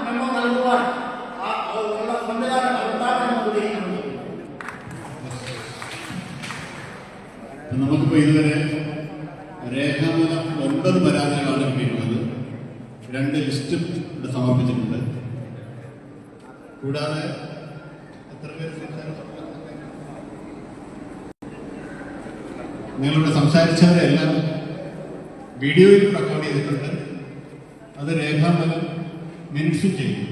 മെമ്മോ നൽകുവാൻ ഉള്ള സംവിധാനം ഉണ്ടാക്കണമെന്ന് ഉദ്ദേശിക്കുന്നുണ്ട്. നമുക്കിപ്പോ ഇതുവരെ രേഖാമൂലം 9 പരാതികളാണ് കിട്ടിയിട്ടുള്ളത്. 2 ലിസ്റ്റും ഇവിടെ സമർപ്പിച്ചിട്ടുണ്ട്. കൂടാതെ എത്ര പേര് നിങ്ങളിവിടെ സംസാരിച്ചവരെല്ലാം വീഡിയോയിൽ റെക്കോർഡ് ചെയ്തിട്ടുണ്ട്. അത് രേഖാമൂലം മിനിറ്റ്സും ചെയ്യും.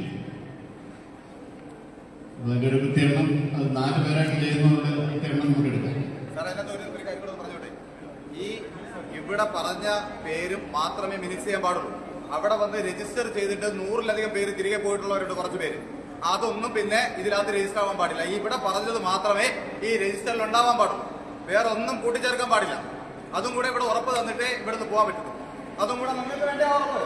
അതിൻ്റെ ഒരു കൃത്യണ്ണം അത് 4 പേരായിട്ട് ചെയ്യുന്നതുകൊണ്ട് കൃത്യണ്ണം നമുക്ക് എടുക്കാം. സാർ അതിനകത്ത് ഒരു കാര്യം കൂടെ പറഞ്ഞോട്ടെ. ഈ ഇവിടെ പറഞ്ഞ പേരും മാത്രമേ മിനിറ്റ്സ് ചെയ്യാൻ പാടുള്ളൂ. അവിടെ വന്ന് രജിസ്റ്റർ ചെയ്തിട്ട് 100-ലധികം പേര് തിരികെ പോയിട്ടുള്ളവരുണ്ട്, കുറച്ച് പേര്. അതൊന്നും പിന്നെ ഇതിനകത്ത് രജിസ്റ്റർ ആവാൻ പാടില്ല. ഇവിടെ പറഞ്ഞത് മാത്രമേ ഈ രജിസ്റ്ററിൽ ഉണ്ടാവാൻ പാടുള്ളൂ. വേറെ ഒന്നും കൂട്ടിച്ചേർക്കാൻ പാടില്ല. അതും കൂടെ ഇവിടെ ഉറപ്പ് തന്നിട്ടേ ഇവിടുന്ന് പോകാൻ പറ്റുള്ളൂ. അതും കൂടെ നിങ്ങൾക്ക് വേണ്ട ഉറപ്പ്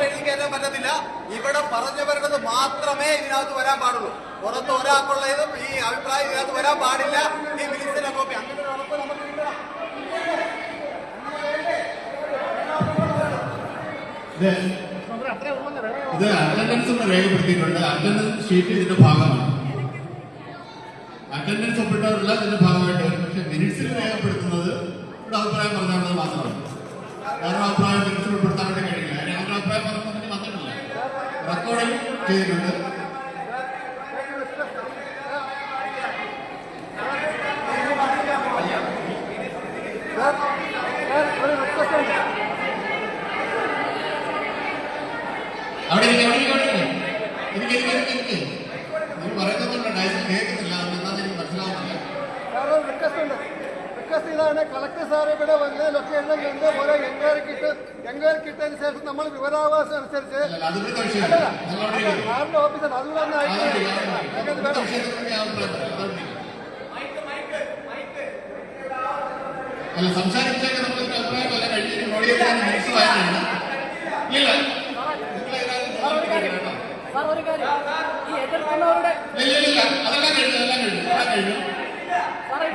എഴുതി കയറ്റാൻ പറ്റത്തില്ല. ഇവിടെ പറഞ്ഞവരുടേത് മാത്രമേ ഇതിനകത്ത് വരാൻ പാടുള്ളൂ. പുറത്ത് ഒരാൾക്കുള്ളതും ഈ അഭിപ്രായം ഇതിനകത്ത് വരാൻ പാടില്ല. ഈ മിനിറ്റ്സിന്റെ കോപ്പി അങ്ങനെ ഒരു ഉറപ്പ് നമുക്ക് കിട്ടണം. ഇത് അറ്റൻഡൻസ് ഒന്ന് രേഖപ്പെടുത്തിയിട്ടുണ്ട്. അറ്റൻഡൻസ് ഷീറ്റ് ഇതിന്റെ ഭാഗമാണ്. അറ്റൻഡൻസ് ഒപ്പിട്ടവരല്ല ഇതിന്റെ ഭാഗമായിട്ട് വരും. പക്ഷെ മിനിറ്റ്സിൽ രേഖപ്പെടുത്തുന്നത് ഇവിടെ അഭിപ്രായം പറഞ്ഞാൽ മാത്രമാണ്. വേറെ അഭിപ്രായം മിനിറ്റ്സിൽ ഉൾപ്പെടുത്താൻ വേണ്ടി കഴിയില്ല. ഞങ്ങളുടെ അഭിപ്രായം പറഞ്ഞിട്ട് വന്നിട്ടില്ല. റെക്കോർഡിൽ ചെയ്തിട്ടുണ്ട്. അവിടെ എനിക്ക് പറയുന്നുണ്ട് ഡയസ് കേൾക്കുന്നില്ല. എന്താണെന്ന് എനിക്ക് മനസ്സിലാവുന്നില്ല. റിക്വസ്റ്റ് ഇതാണ്, കളക്ടർ സാർ ഇവിടെ വന്ന് ലൊക്കേഷൻ കണ്ട് ഓരോ എൻക്വയറി കിട്ടതിന് ശേഷം നമ്മൾ വിവരാവകാശം അനുസരിച്ച് സാറിന്റെ ഓഫീസർ അതുകൂടെ ഒന്ന് അല്ല സംസാരിച്ചൊക്കെ നമ്മൾ അഭിപ്രായമല്ല കഴിഞ്ഞ മനസ്സിലായാണ്. ഇല്ല ഒരു കാര്യം, ഈ എതിർക്കുന്നവരുടെ അതെല്ലാം കഴിഞ്ഞു.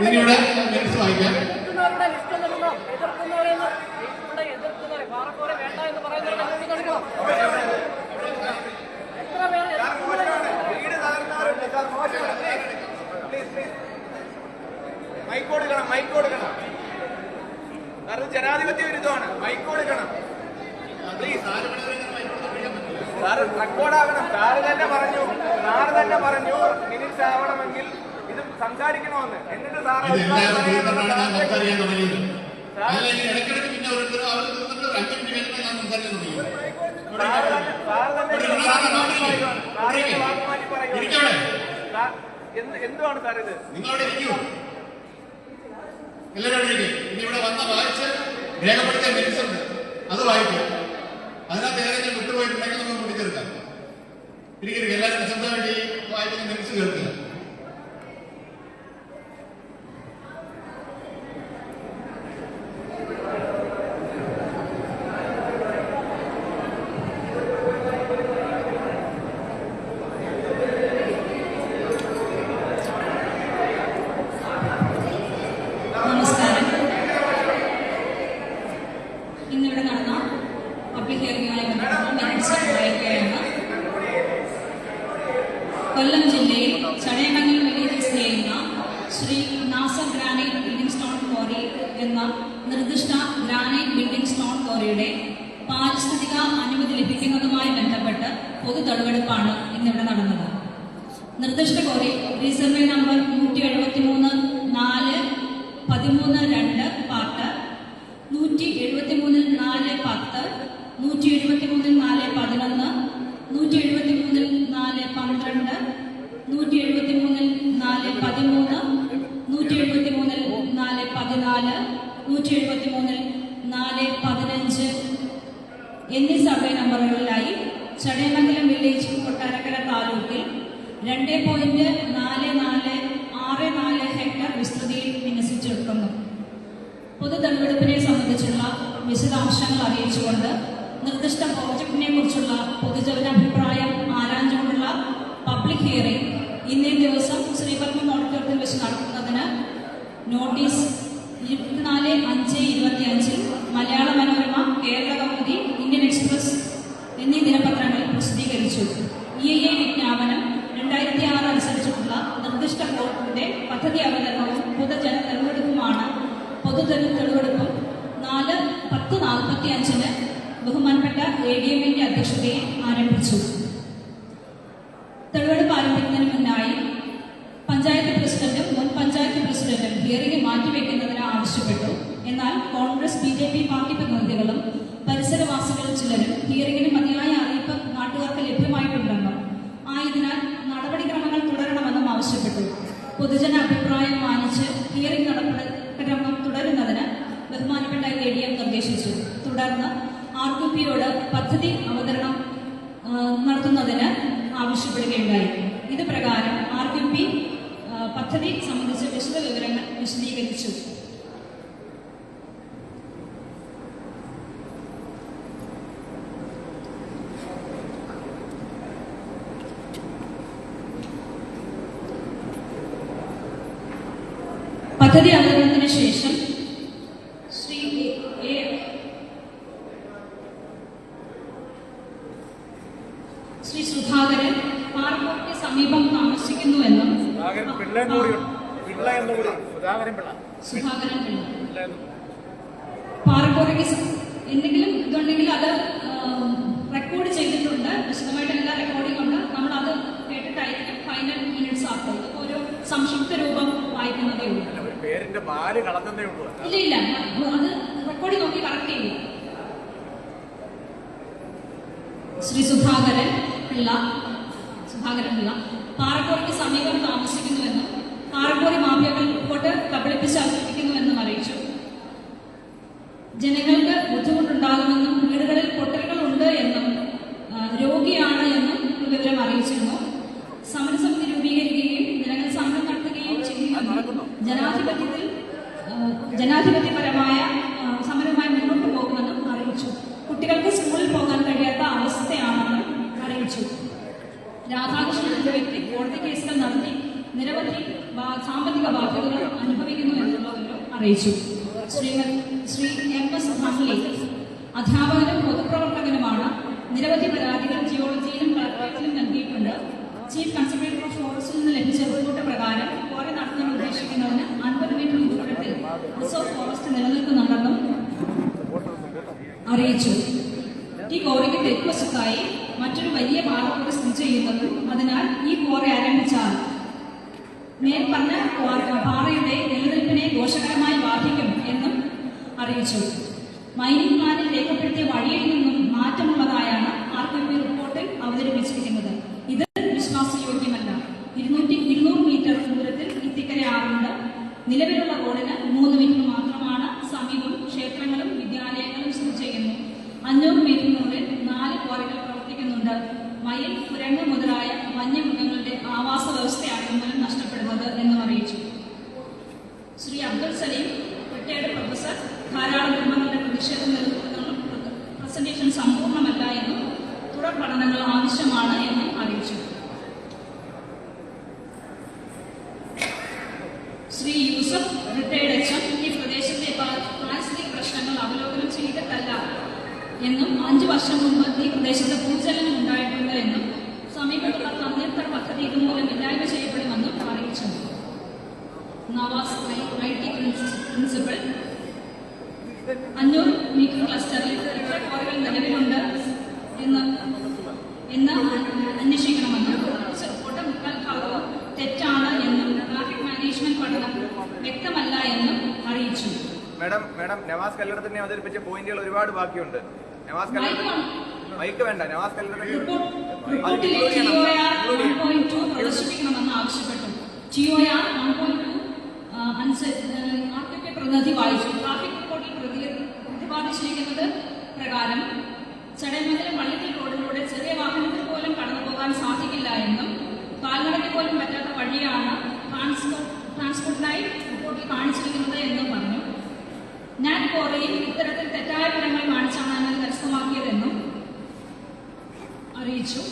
ഇതിനിവിടെ മിനിറ്റ്സ് വായിക്കാം. എതിർക്കുന്നവരുടെ ലിസ്റ്റ് നൽകണം. എതിർക്കുന്നവരെന്ന് ഇവിടെ എതിർക്കുന്നവരെ പാറക്കോറ വേണ്ട എന്ന് പറയുന്നവരുടെ ലിസ്റ്റ് നൽകണം. എത്ര പേര് മൈക്ക് കൊടുക്കണം. കാരണം ജനാധിപത്യ വിരുദ്ധമാണ്. മൈക്ക് കൊടുക്കണം. സാറ് റെക്കോർഡാകണം. സാറ് തന്നെ പറഞ്ഞു മിനിറ്റ്സ് ആവണമെങ്കിൽ ഇത് സംസാരിക്കണമെന്ന്. എന്നിട്ട് സാറ് സംസാരിക്കാൻ തുടങ്ങിയത്. ഇടയ്ക്കിടയ്ക്ക് പിന്നെ ഒരു 5 മിനിറ്റ് കഴിഞ്ഞാൽ ഞാൻ സംസാരിക്കാൻ തുടങ്ങി. എന്തുവാണ് സാർ ഇത്? നിങ്ങളവിടെ ഇരിക്കൂ, എല്ലാവരും ഇരിക്കും. ഇനി ഇവിടെ വന്ന വായിച്ച് രേഖപ്പെടുത്തിയ മിനിറ്റ്സ് ഉണ്ട്, അത് വായിക്കും. അതിനകത്ത് ഏതെങ്കിലും വിട്ടുപോയിട്ടുണ്ടെങ്കിൽ നമുക്ക് കൂട്ടിച്ചേർക്കാം. ഇരിക്കും, എല്ലാവരും നിശബ്ദമായിട്ട് ഈ വായിക്കുന്ന മിനിറ്റ്സ് കേൾക്കുക. നമസ്കാരം. ഇന്നിവിടെ നടന്ന പബ്ലിക് ഹിയറിംഗുമായി ബന്ധപ്പെട്ട മിനിറ്റ്സ് വായിക്കുകയാണ്. കൊല്ലം ജില്ലയിൽ ചടയമംഗലം വില്ലേജിൽ സ്ഥിതി ചെയ്യുന്ന Shri Nasar granite building stone quarry എന്ന നിർദ്ദിഷ്ട ഗ്രാനൈറ്റ് ബിൽഡിംഗ് സ്റ്റോൺ ക്വാറിയുടെ പാരിസ്ഥിതിക അനുമതി ലഭിക്കുന്നതുമായി ബന്ധപ്പെട്ട് പൊതു തെളിവെടുപ്പാണ് ഇന്നിവിടെ നടന്നത്. നിർദ്ദിഷ്ട ക്വാറി റീസർവേ നമ്പർ 173/4/13 പാർട്ട് 173/4/10, 173/4/11, 173/4/12, 173/4/13, 173/4/14, 173/4/15 എന്നീ സർവേ നമ്പറുകളിലായി ചടയമംഗലം വില്ലേജ് കൊട്ടാരക്കര താലൂക്കിൽ 2.4464 ഹെക്ടർ വിസ്തൃതിയിൽ വിന്യസിച്ചെടുക്കുന്നു. പൊതു തെളിവെടുപ്പിനെ സംബന്ധിച്ചുള്ള വിശദാംശങ്ങൾ അറിയിച്ചുകൊണ്ട് നിർദ്ദിഷ്ട പ്രോജക്റ്റിനെ കുറിച്ചുള്ള പൊതുജനാഭിപ്രായം ആരാഞ്ഞുകൊണ്ടുള്ള പബ്ലിക് ഹിയറിംഗ് ഇന്നേ ദിവസം ശ്രീപത്മം ഓഡിറ്റോറിയത്തിൽ വെച്ച് നടത്തുന്നതിന് notice 24/5/25 Malayala Manorama, Kerala Kaumudi, Indian express എന്നീ ദിനപത്രങ്ങളിൽ പ്രസിദ്ധീകരിച്ചു. EIA വിജ്ഞാപനം 2006 അനുസരിച്ചിട്ടുള്ള നിർദ്ദിഷ്ട കോർട്ടിന്റെ പദ്ധതി അവതരണവും പൊതുജന തെളിവെടുപ്പുമാണ്. തെളിവെടുപ്പും 4/10/45 ബഹുമാനപ്പെട്ട ADM-ന്റെ അധ്യക്ഷതയിൽ ആരംഭിച്ചു. തെളിവെടുപ്പ് ആരംഭിക്കുന്നതിന് മുന്നായി പഞ്ചായത്ത് പ്രസിഡന്റും മുൻ പഞ്ചായത്ത് പ്രസിഡന്റും ഹിയറിംഗ് മാറ്റിവെക്കുന്നതിന് ആവശ്യപ്പെട്ടു. എന്നാൽ കോൺഗ്രസ് BJP പാർട്ടി പ്രതിനിധികളും പരിസരവാസികളിൽ ചിലരും ഹിയറിംഗിന് മതിയായ അറിയിപ്പ് നാട്ടുകാർക്ക് ലഭ്യമായിട്ടുണ്ടെന്നും ആയതിനാൽ നടപടിക്രമങ്ങൾ തുടരണമെന്നും ആവശ്യപ്പെട്ടു. പൊതുജന അഭിപ്രായം മാനിച്ച് ഹിയറിംഗ് നടപടിക്രമം തുടരുന്നതിന് ബഹുമാനപ്പെട്ട ADM നിർദ്ദേശിച്ചു. തുടർന്ന് RQP-യോട് പദ്ധതി അവതരണം നടത്തുന്നതിന് ആവശ്യപ്പെടുകയുണ്ടായി. ഇത് പ്രകാരം RQP പദ്ധതി സംബന്ധിച്ച വിശദ വിവരങ്ങൾ വിശദീകരിച്ചു. പദ്ധതി അവതരണത്തിന് ശേഷം ശ്രീ സുധാകരൻ പാറക്കോടിന് സമീപം താമസിക്കുന്നുവെന്നും സുധാകരൻ പിള്ള പാറക്കോടിക്ക് എന്തെങ്കിലും ഇതുണ്ടെങ്കിൽ അത് റെക്കോർഡ് ചെയ്തിട്ടുണ്ട്. വിശദമായിട്ട് എല്ലാ റെക്കോർഡിംഗ് ഉണ്ട്. നമ്മൾ അത് കേട്ടിട്ടായിരിക്കും ഫൈനൽ മിനിറ്റ്സ് ആക്കുന്നത്. ഓരോ സംക്ഷിപ്ത രൂപം വായിക്കുന്നതേ ഉള്ളൂ. ഇല്ല അത് റെക്കോർഡിംഗ് നോക്കി കറക്റ്റ് ചെയ്യും. ശ്രീ സുധാകരൻ പിള്ള പാറക്കോടിക്ക് സമീപം താമസിക്കുന്നുവെന്നും പാറക്കോടി മാഫിയകൾ കൊണ്ട് കബളിപ്പിച്ച് ആക്രമിക്കുന്നുവെന്നും അറിയിച്ചു. ജനങ്ങൾക്ക് ബുദ്ധിമുട്ടുണ്ടാകുമെന്നും വീടുകളിൽ പൊട്ടലുകൾ ഉണ്ട് എന്നും രോഗിയാണ് എന്നും വിവരം അറിയിച്ചിരുന്നു. സമരസമിതി രൂപീകരിക്കുകയും ജനങ്ങൾ സമരം നടത്തുകയും ചെയ്യുമെന്നും ജനാധിപത്യപരമായ സമരമായി മുന്നോട്ട് പോകുമെന്നും അറിയിച്ചു. കുട്ടികൾക്ക് സ്കൂളിൽ പോകാൻ കഴിയാത്ത അവസ്ഥയാണെന്നും അറിയിച്ചു. രാധാകൃഷ്ണൻ എന്ന വ്യക്തി കോടതി കേസുകൾ നടത്തി നിരവധി സാമ്പത്തിക ബാധ്യതകൾ അനുഭവിക്കുന്നു എന്നുള്ളവരും അറിയിച്ചു. ശ്രീ MS ഹംലി അധ്യാപകനും പൊതുപ്രവർത്തകനുമാണ്. നിരവധി പരാതികൾ ജിയോളജിയിലും കളക്ടറേറ്റിലും നൽകിയിട്ടുണ്ട്. ചീഫ് കൺസർവേറ്റർ ഓഫ് ഫോറസ്റ്റിൽ നിന്ന് ലഭിച്ച റിപ്പോർട്ട് പ്രകാരം ക്വാറി നടത്താൻ ഉദ്ദേശിക്കുന്നതിന് 50 മീറ്റർ ദൂരത്തിൽ റിസർവ് ഫോറസ്റ്റ് നിലനിൽക്കുന്നുണ്ടെന്നും അറിയിച്ചു. ഈ ക്വാറിക്ക് തെക്കുവശത്തായി മറ്റൊരു വലിയ പാറക്കൂടി സ്ഥിതി ചെയ്യുന്നതും അതിനാൽ ഈ ക്വാറി ആരംഭിച്ചാൽ മേൽപ്പറഞ്ഞ പാറയുടെ നിലനിൽപ്പിനെ ദോഷകരമായി ബാധിക്കും എന്നും അറിയിച്ചു. മൈനിങ് പ്ലാനിൽ രേഖപ്പെടുത്തിയ വഴിയിൽ നിന്നും മാറ്റമുള്ളതായാണ് RQP റിപ്പോർട്ടിൽ അവതരിപ്പിച്ചിരിക്കുന്നത്. ഇത് വിശ്വാസയോഗ്യമല്ല. 200 മീറ്റർ ദൂരത്തിൽ ഇത്തിക്കര ആറുണ്ട്. നിലവിലുള്ള റോഡിന് 3 മീറ്റർ മാത്രമാണ്. സമീപം ക്ഷേത്രങ്ങളും വിദ്യാലയങ്ങളും സ്ഥിതി ചെയ്യുന്നു. 500 മീറ്ററിനുള്ളിൽ 4 ക്വാറികൾ പ്രവർത്തിക്കുന്നുണ്ട്. മയിൽ, കുരങ്ങ് മുതലായ വന്യമൃഗങ്ങളുടെ ആവാസ വ്യവസ്ഥയാണ് ഇന്നലെ നഷ്ടപ്പെടുന്നത് എന്നും അറിയിച്ചു. ശ്രീ അബ്ദുൽ സലീം, റിട്ടയർഡ് പ്രൊഫസർ, ധാരാളം കുടുംബങ്ങളുടെ പ്രതിഷേധം നിലനിൽക്കുന്നതും പ്രസന്റേഷൻ സമ്പൂർണ്ണമല്ല എന്നും തുടർ പഠനങ്ങൾ ആവശ്യമാണ് എന്നും അറിയിച്ചു. ശ്രീ യൂസഫ്, റിട്ടയർഡ് HM, ഈ പ്രദേശത്തെ പാരിസ്ഥിതിക പ്രശ്നങ്ങൾ അവലോകനം ചെയ്തിട്ടല്ല എന്നും 5 വർഷം മുമ്പ് ഈ പ്രദേശത്ത് ഭൂചലനം ഉണ്ടായിട്ടുണ്ട് എന്നും സമീപത്തുള്ള തണ്ണീർത്തട പദ്ധതി ഇതുമൂലം ഇല്ലായ്മ ചെയ്യപ്പെടുമെന്നും അറിയിച്ചു. നവാസ്, IT പ്രിൻസിപ്പൽ, 500 മീറ്റർ ക്ലസ്റ്ററിൽ എത്ര ക്വാറികൾ നിലവിലുണ്ട് എന്ന് അന്വേഷിക്കണമെന്നും റിപ്പോർട്ട് മുക്കാൽ ഭാഗവും തെറ്റാണ് എന്നും ട്രാഫിക് മാനേജ്മെന്റ് പഠനം വ്യക്തമല്ല എന്നും അറിയിച്ചു. മേഡം നവാസ് കല്ലടത്തിനെ അവതരിപ്പിച്ച പോയിന്റുകൾ ഒരുപാട് ബാക്കിയുണ്ട്. നവാസ് മൈക്ക് വേണ്ട. നവാസ് കല്ലടത്തിൽ പ്രദർശിപ്പിക്കണമെന്ന് ആവശ്യപ്പെട്ടു. TOR 1.2 RQP പ്രതിനിധി വായിച്ചു. ട്രാഫിക് റിപ്പോർട്ടിൽ പ്രതിപാദിച്ചിരിക്കുന്നത് പ്രകാരം ചടയമംഗലം പള്ളിക്കൽ റോഡിലൂടെ ചെറിയ വാഹനത്തിൽ പോലും കടന്നു പോകാൻ സാധിക്കില്ല എന്നും കാൽനടയ്ക്ക് പോലും പറ്റാത്ത വഴിയാണ് ട്രാൻസ്പോർട്ടിനായി റിപ്പോർട്ടിൽ കാണിച്ചിരിക്കുന്നത് എന്നും പറഞ്ഞു. നാറ്റ് കോറയിൽ ഇത്തരത്തിൽ തെറ്റായ ഫലങ്ങൾ കാണിച്ചാണ് എന്നത് കരസ്ഥമാക്കിയതെന്നും അറിയിച്ചു.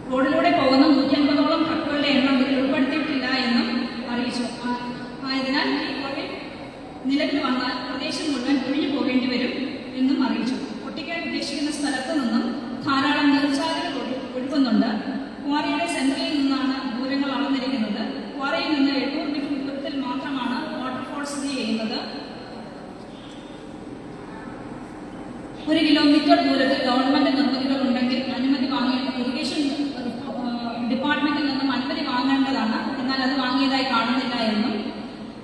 റോഡിലൂടെ പോകുന്ന 150ഓളം ട്രക്കുകളുടെ എണ്ണം ഇതിൽ ഉൾപ്പെടുത്തിയിട്ടില്ല എന്നും അറിയിച്ചു. ആയതിനാൽ ഈ കോറിൽ നിലവിൽ വന്നാൽ പ്രദേശം മുഴുവൻ ഒഴിഞ്ഞു പോകേണ്ടി വരും എന്നും അറിയിച്ചു. പൊട്ടിക്കാൻ ഉദ്ദേശിക്കുന്ന സ്ഥലത്ത് നിന്നും ധാരാളം നീർച്ചാലുകൾ ഒഴുകുന്നുണ്ട്. ക്വാറിയുടെ സെന്ററിൽ നിന്നാണ് ദൂരങ്ങൾ അളന്നിരിക്കുന്നത്. ക്വാറിയിൽ നിന്ന് 700 മീറ്റർ ദൂരത്തിൽ മാത്രമാണ് വാട്ടർഫോൾ സ്ഥിതി ചെയ്യുന്നത്. 1 കിലോമീറ്റർ ദൂരത്തിൽ ഗവൺമെന്റ് നിർമ്മിതികൾ ഉണ്ടെങ്കിൽ അനുമതി വാങ്ങേണ്ട ഇറിഗേഷൻ ഡിപ്പാർട്ട്മെന്റിൽ നിന്നും അനുമതി വാങ്ങേണ്ടതാണ്. എന്നാൽ അത് വാങ്ങിയതായി കാണുന്നില്ല എന്നും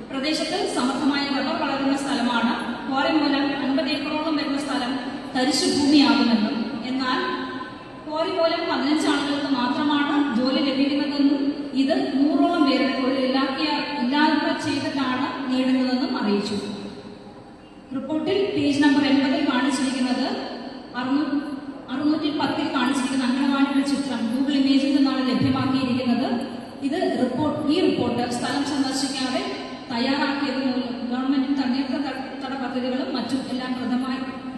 പ്രദേശത്ത് സമർത്ഥമായ റബ്ബർ വളരുന്ന സ്ഥലമാണ്. ക്വാറി മൂലം 50 ഏക്കറോളം വരുന്ന സ്ഥലം തരിശു ഭൂമിയാകുമെന്നും എന്നാൽ ക്വാറി മൂലം 15 ആളുകൾക്ക് മാത്രമാണ് ജോലി ലഭിക്കുന്നതെന്നും ഇത് 100ഓളം പേരുടെ തൊഴിലില്ലാതെ ചെയ്തിട്ടാണ് നേടുന്നതെന്നും അറിയിച്ചു. റിപ്പോർട്ടിൽ പേജ് നമ്പർ 80 കാണിച്ചിരിക്കുന്നത് 610 കാണിച്ചിരിക്കുന്ന അംഗനവാടിയുടെ ചിത്രം ഗൂഗിൾ ഇമേജിൽ നിന്നാണ് ലഭ്യമാക്കിയിരിക്കുന്നത്. ഈ റിപ്പോർട്ട് സ്ഥലം സന്ദർശിക്കാതെ തയ്യാറാക്കിയത് മൂലം ഗവൺമെന്റിന് തണ്ണീർത്തട പദ്ധതികളും മറ്റും എല്ലാം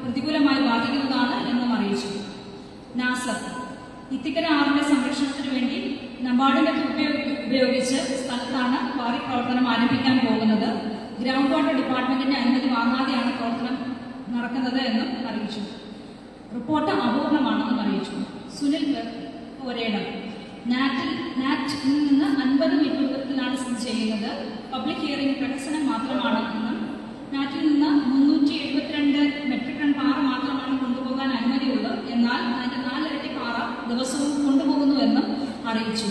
പ്രതികൂലമായി ബാധിക്കുന്നതാണ് എന്നും അറിയിച്ചു. നാസർ, ഇത്തിക്കര ആറിന്റെ സംരക്ഷണത്തിനു വേണ്ടി നബാർഡിന്റെ തുക ഉപയോഗിച്ച് സ്ഥലത്താണ് ക്വാറി പ്രവർത്തനം ആരംഭിക്കാൻ പോകുന്നത്. ഗ്രൗണ്ട് വാട്ടർ ഡിപ്പാർട്ട്മെന്റിന്റെ അനുമതി വാങ്ങാതെയാണ് പ്രവർത്തനം നടക്കുന്നത് എന്നും അറിയിച്ചു. റിപ്പോർട്ട് അപൂർണമാണെന്നും അറിയിച്ചു. സുനിൽ പോരേടം, നാറ്റിൽ നിന്ന് 50 മീറ്റർ ദൂരത്തിലാണ് സ്ഥിതി ചെയ്യുന്നത്. പബ്ലിക് ഹിയറിംഗ് പ്രഹസനം മാത്രമാണ് എന്നും നാറ്റിൽ നിന്ന് 372 മെട്രിക് ടൺ പാറ മാത്രമാണ് കൊണ്ടുപോകാൻ അനുമതിയുള്ളത്. എന്നാൽ അതിന്റെ 4 ഇരട്ടി പാറ ദിവസവും കൊണ്ടുപോകുന്നുവെന്നും അറിയിച്ചു.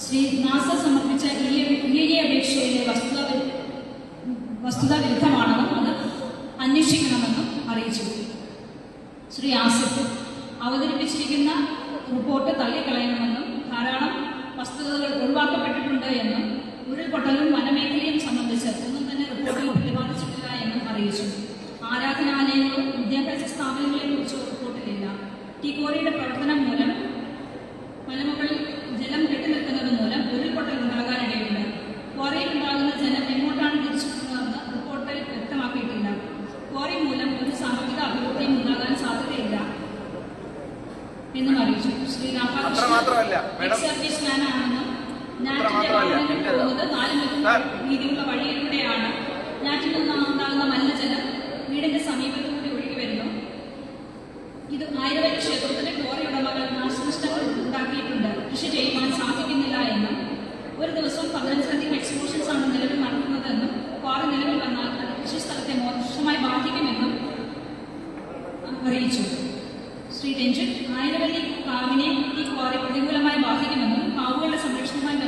ശ്രീ നാസർ സമർപ്പിച്ച EIA അപേക്ഷയിലെ വസ്തുതാ വിരുദ്ധമാണെന്നും അത് അന്വേഷിക്കണമെന്നും അറിയിച്ചു. ശ്രീ ആസിഫ്, അവതരിപ്പിച്ചിരിക്കുന്ന റിപ്പോർട്ട് തള്ളിക്കളയണമെന്നും ധാരാളം വസ്തുതകൾ ഒഴിവാക്കപ്പെട്ടിട്ടുണ്ട് എന്നും ഉരുൾപൊട്ടലും വനമേഖലയും സംബന്ധിച്ച് ഒന്നും തന്നെ റിപ്പോർട്ടിൽ പ്രതിപാദിച്ചിട്ടില്ല എന്നും അറിയിച്ചു. ആരാധനാലയങ്ങളും വിദ്യാഭ്യാസ സ്ഥാപനങ്ങളെ കുറിച്ച് റിപ്പോർട്ടിലില്ല. കോറിയുടെ പ്രവർത്തനം മൂലം മലമുകളിൽ ജലം കെട്ടിനിൽക്കുന്നത് മൂലം ഉരുൾപൊട്ടൽ ഉണ്ടാകാനിടയുണ്ട്. ക്വാറിയിൽ ഉണ്ടാകുന്ന ജലം എങ്ങോട്ടാണ് തിരിച്ചുവിടുന്നതെന്ന് റിപ്പോർട്ടിൽ വ്യക്തമാക്കിയിട്ടില്ല. ക്വാറി മൂലം ഒരു സാമ്പത്തിക അഭിവൃദ്ധിയും ഉണ്ടാകാൻ സാധ്യതയില്ല എന്നും അറിയിച്ചു. ശ്രീ രാധാകൃഷ്ണൻ സർവീസ് മാനാണെന്നും നാറ്റിന്റെ വാഹനങ്ങൾ പോകുന്നത് 4 മീറ്റർ വീതിയുള്ള വഴിയിലൂടെയാണ്. നാറ്റിൽ നിന്ന് ഉണ്ടാകുന്ന മലിനജലം വീടിന്റെ സമീപത്തുകൂടി ഒഴുകി വരുന്നു. ഇത് ആയിരവരി ക്ഷേത്രത്തിലെ ക്വാറി ഉടമകൾ നാശനഷ്ടങ്ങൾ ഉണ്ടാക്കിയിട്ടുണ്ട്. കൃഷി ചെയ്യുവാൻ സാധിക്കുന്നില്ല എന്നും ഒരു ദിവസം 15ലധികം എക്സ്പോഷൻസ് ആണ് നിലവിൽ നടത്തുന്നതെന്നും ക്വാറി നിലവിൽ വന്നാൽ അത് കൃഷി സ്ഥലത്തെ മോശമായി ബാധിക്കുമെന്നും അറിയിച്ചു. ശ്രീ രഞ്ജിത്ത്, ആയിരവല്ലി കാവിനെ ഈ ക്വാറി പ്രതികൂലമായി ബാധിക്കുമെന്നും കാവുകളുടെ സംരക്ഷണവുമായി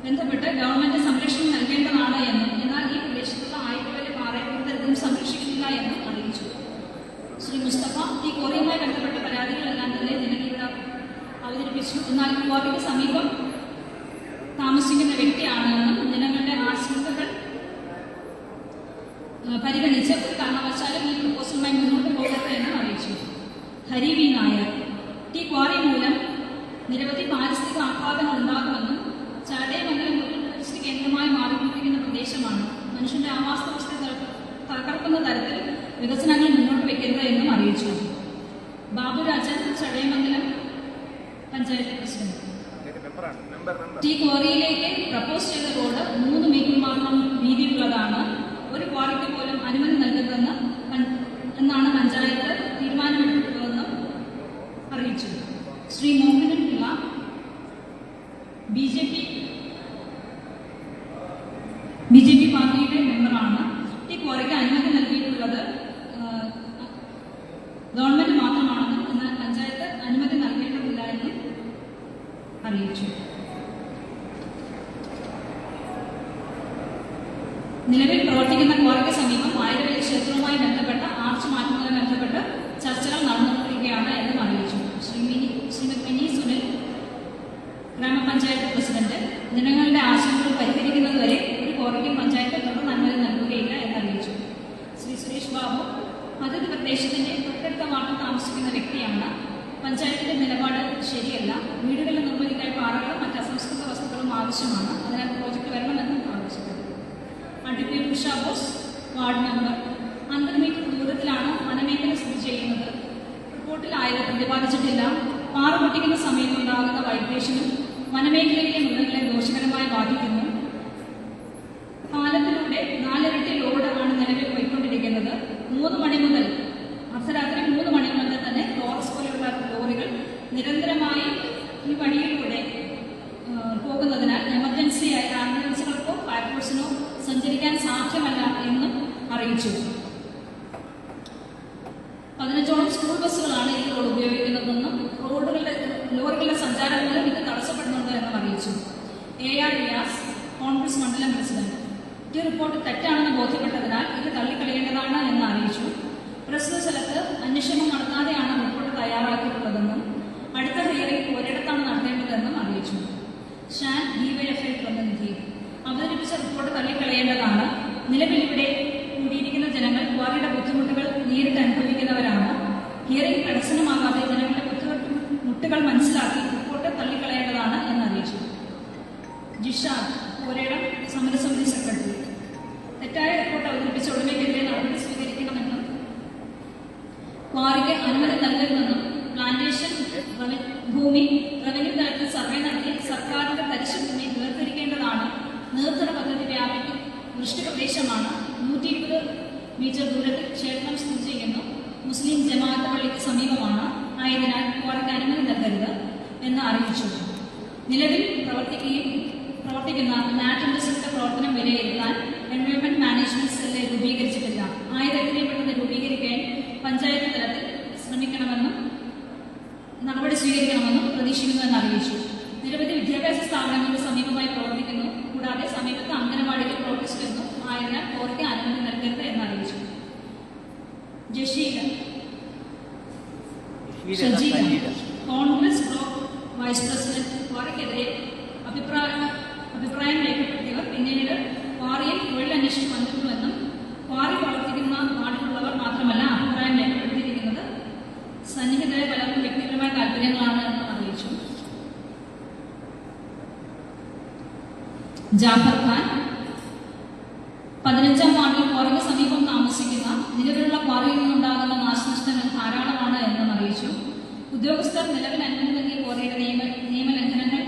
ബന്ധപ്പെട്ട് ഗവൺമെന്റ് സംരക്ഷണം നൽകേണ്ടതാണ് എന്നും എന്നാൽ ഈ പ്രദേശം പരിഗണിച്ച് ഒരു കാരണവശാലും ഈ പ്രപ്പോസലുമായി മുന്നോട്ട് പോകരുത് എന്ന് അറിയിച്ചു. ഹരി വി നായർ, ഈ ക്വാറി മൂലം നിരവധി പാരിസ്ഥിതിക ആഘാതങ്ങൾ ഉണ്ടാകുമെന്നും ചടയമംഗലം ഒരു ടൂറിസ്റ്റ് കേന്ദ്രമായി മാറിക്കൊണ്ടിരിക്കുന്ന പ്രദേശമാണ്, മനുഷ്യന്റെ ആവാസ വ്യവസ്ഥ തകർക്കുന്ന തരത്തിൽ വികസനങ്ങൾ മുന്നോട്ട് വയ്ക്കരുത് എന്നും അറിയിച്ചു. ബാബുരാജൻ, ചടയമംഗലം പഞ്ചായത്ത് പ്രസിഡന്റ്, ഈ ക്വാറിയിലേക്ക് പ്രപ്പോസ് ചെയ്ത റോഡ് 3 മീറ്റർ മാത്രം വീതിയുള്ളതാണ്, ഒരു ക്വാറിക്ക് പോലും അനുമതി നൽകരുതെന്ന് എന്നാണ് പഞ്ചായത്ത് തീരുമാനമെടുത്തിട്ടുള്ളതെന്നും അറിയിച്ചു. Shri Mohanan Pillai, B J P പാർട്ടിയുടെ മെമ്പറാണ്. ഈ ക്വാറിക്ക് അനുമതി നൽകിയിട്ടുള്ളത് ഗവൺമെന്റ് മാത്രമാണെന്നും എന്നാൽ പഞ്ചായത്ത് അനുമതി നൽകേണ്ടതില്ല എന്നും അറിയിച്ചു. നിലവിൽ പ്രവർത്തിക്കുന്ന ക്വാറിക്ക് സമീപം ആയിരവേലി ക്ഷേത്രവുമായി ബന്ധപ്പെട്ട ആർച്ച് മാറ്റുന്നതുമായി ബന്ധപ്പെട്ട് ചർച്ചകൾ നടന്നുകൊണ്ടിരിക്കുകയാണ് എന്നും അറിയിച്ചു. ശ്രീമതി മിനി സുനിൽ, ഗ്രാമപഞ്ചായത്ത് പ്രസിഡന്റ്, ജനങ്ങളുടെ ആശങ്കകൾ പരിഹരിക്കുന്നതുവരെ ഒരു ക്വാറിക്കും പഞ്ചായത്ത് തുടർന്ന് അനുമതി നൽകുകയില്ല എന്നറിയിച്ചു. ശ്രീ സുരേഷ് ബാബു, അതിഥി പ്രദേശത്തിന്റെ തൊട്ടടുത്ത വാർഡിൽ താമസിക്കുന്ന വ്യക്തിയാണ്. പഞ്ചായത്തിന്റെ നിലപാട് ശരിയല്ല, വീടുകളിൽ നിർമ്മിക്കാൻ പാറകളും മറ്റ് അസംസ്കൃത വസ്തുക്കളും ആവശ്യമാണ്, അതിനാൽ പ്രോജക്റ്റ് വരണമെന്നും ആവശ്യപ്പെട്ടു. Advocate Usha Bose, ward member, 50 metre ദൂരത്തിലാണ് വനമേഖല സ്ഥിതി ചെയ്യുന്നത്. റിപ്പോർട്ടിൽ ആയത് പ്രതിപാദിച്ചിട്ടില്ല. പാറ പൊട്ടിക്കുന്ന സമയത്തുണ്ടാകുന്ന വൈബ്രേഷനും വനമേഖലയിലെ മൃഗങ്ങളെ ദോഷകരമായി ബാധിക്കുന്നു. പാലത്തിലൂടെ 4 ഇരട്ടി ലോഡാണ് നിലവിൽ പോയിക്കൊണ്ടിരിക്കുന്നത്. 3 മണി മുതൽ അർദ്ധരാത്രി 3 മണി മുതൽ തന്നെ ടോറസ് പോലെയുള്ള ലോറികൾ നിരന്തരമായി ഈ വഴിയിലൂടെ പോകുന്നതിനാൽ എമർജൻസി ആംബുലൻസുകൾക്കോ ഫയർഫോഴ്സിനോ സഞ്ചരിക്കാൻ സാധ്യമല്ല എന്നും അറിയിച്ചു. 15ഓളം സ്കൂൾ ബസ്സുകളാണ് ഈ റോഡ് ഉപയോഗിക്കുന്നതെന്നും ലോറികളുടെ സഞ്ചാരം മൂലം ഇത് തടസ്സപ്പെടുന്നുണ്ട് എന്നും അറിയിച്ചു. AR റിയാസ്, കോൺഗ്രസ് മണ്ഡലം പ്രസിഡന്റ്, ഈ റിപ്പോർട്ട് തെറ്റാണെന്ന് ബോധ്യപ്പെട്ടതിനാൽ ഇത് തള്ളിക്കളയേണ്ടതാണ് എന്ന് അറിയിച്ചു. പ്രസ്തുത സ്ഥലത്ത് അന്വേഷണം നടത്താതെയാണ് റിപ്പോർട്ട് തയ്യാറാക്കിയിട്ടുള്ളതെന്നും അടുത്ത ഹിയറിംഗ് ഒരിടത്താണ് നടത്തേണ്ടതെന്നും അറിയിച്ചു. ഷാൻ, DYFI പ്രതിനിധി, അവതരിപ്പിച്ച റിപ്പോർട്ട് തള്ളിക്കളയേണ്ടതാണ്. നിലവിൽ ഇവിടെ കൂടിയിരിക്കുന്ന ജനങ്ങൾ ക്വാറിയുടെ ബുദ്ധിമുട്ടുകൾ നേരിട്ട് അനുഭവിക്കുന്നവരാണ്. ഹിയറിംഗ് പ്രദർശനമാകാതെ ജനങ്ങളുടെ ബുദ്ധിമുട്ടുകൾ മനസ്സിലാക്കി റിപ്പോർട്ട് തള്ളിക്കളയേണ്ടതാണ് എന്നറിയിച്ചു. ജിഷാദ്, പോരേടം സമരസമിതി സെക്രട്ടറി, തെറ്റായ റിപ്പോർട്ട് അവതരിപ്പിച്ച ഉടമയ്ക്കെതിരെ നടപടി സ്വീകരിക്കണമെന്നും ക്വാറിക്ക് അനുമതി നൽകരുതെന്നും പ്ലാന്റേഷൻ ഭൂമി റവന്യൂ തലത്തിൽ സർവേ നടത്തി സർക്കാരിന്റെ തരിശു ഭൂമി വേർതിരിക്കേണ്ടതാണ്. നീർത്തട പദ്ധതി വ്യാപിക്കും വൃഷ്ടിപ്രദേശമാണ്. 120 മീറ്റർ ദൂരത്തിൽ ക്ഷേത്രം സ്ഥിതി ചെയ്യുന്നു. മുസ്ലിം ജമാഅത്ത് പള്ളിക്ക് സമീപമാണ്. ആയതിനാൽ ക്വാറിക്ക് അനുമതി നൽകരുത് എന്ന് അറിയിച്ചു. നിലവിൽ പ്രവർത്തിക്കുന്ന നാറ്റ് ഇൻഡസ്ട്രിയുടെ പ്രവർത്തനം വിലയിരുത്താൻ എൻവയോൺമെന്റ് മാനേജ്മെന്റ് സെല്ല് രൂപീകരിച്ചിട്ടില്ല. എത്രയും പെട്ടെന്ന് രൂപീകരിക്കാൻ പഞ്ചായത്ത് തലത്തിൽ ശ്രമിക്കണമെന്നും നടപടി സ്വീകരിക്കണമെന്നും പ്രതീക്ഷിക്കുന്നുവെന്ന് അറിയിച്ചു. നിരവധി വിദ്യാഭ്യാസ സ്ഥാപനങ്ങളുടെ സമീപമായി പ്രവർത്തിക്കുന്നു. കൂടാതെ സമീപത്ത് അംഗനവാടികൾ പ്രവർത്തിച്ചിരുന്നു. ആയതിനാൽ ക്വാറിക്ക് അനുമതി നൽകരുത് എന്ന് അറിയിച്ചു. കോൺഗ്രസ് ബ്ലോക്ക് വൈസ് പ്രസിഡന്റ്, ക്വാറിക്കെതിരെ അഭിപ്രായം രേഖപ്പെടുത്തിയവർ പിന്നീട് ക്വാറിയിൽ തൊഴിലന്വേഷണം വന്നിട്ടുണ്ടെന്നും ക്വാറി പ്രവർത്തിക്കുന്ന വാർഡിലുള്ളവർ മാത്രമല്ല അഭിപ്രായം രേഖപ്പെടുത്തിയിരിക്കുന്നത് സന്നിഹിതരായ പലർക്കും വ്യക്തിപരമായ താല്പര്യങ്ങളാണ് എന്ന് അറിയിച്ചു. ജാഫർ ഖാൻ, 15ാം വാർഡിൽ ക്വാറിക്ക് സമീപം താമസിക്കുന്ന നിലവിലുള്ള ക്വാറിയിൽ നിന്നുണ്ടാകുന്ന നാശനഷ്ടങ്ങൾ ധാരാളമാണ് എന്നും അറിയിച്ചു. ഉദ്യോഗസ്ഥർ നിലവിൽ അനുമതി നൽകിയ ക്വാറിയുടെ നിയമലംഘനങ്ങൾ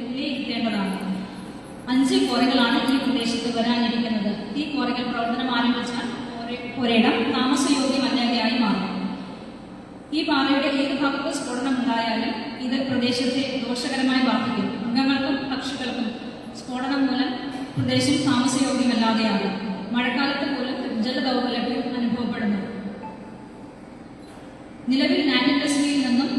വിലയിരുത്തേണ്ടതാണ്. 5 ക്വാറികളാണ് ഈ പ്രദേശത്ത് വരാനിരിക്കുന്നത്. ഈ ക്വാറികൾ പ്രവർത്തനം ആരംഭിച്ചാൽ ഒരിടം താമസയോഗ്യമല്ലാതെയായി മാറും. ഈ പാറയുടെ ഏത് ഭാഗത്ത് സ്ഫോടനം ഉണ്ടായാലും ഇത് പ്രദേശത്തെ ദോഷകരമായി ബാധിക്കും. മൃഗങ്ങൾക്കും പക്ഷികൾക്കും സ്ഫോടനം മൂലം പ്രദേശം താമസയോഗ്യമല്ലാതെയാകും. മഴക്കാലത്ത് പോലും ജലദൗർലഭ്യം അനുഭവപ്പെടുന്നു. നിലവിൽ നാറ്റ് ഇൻഡസ്ട്രിയിൽ നിന്നും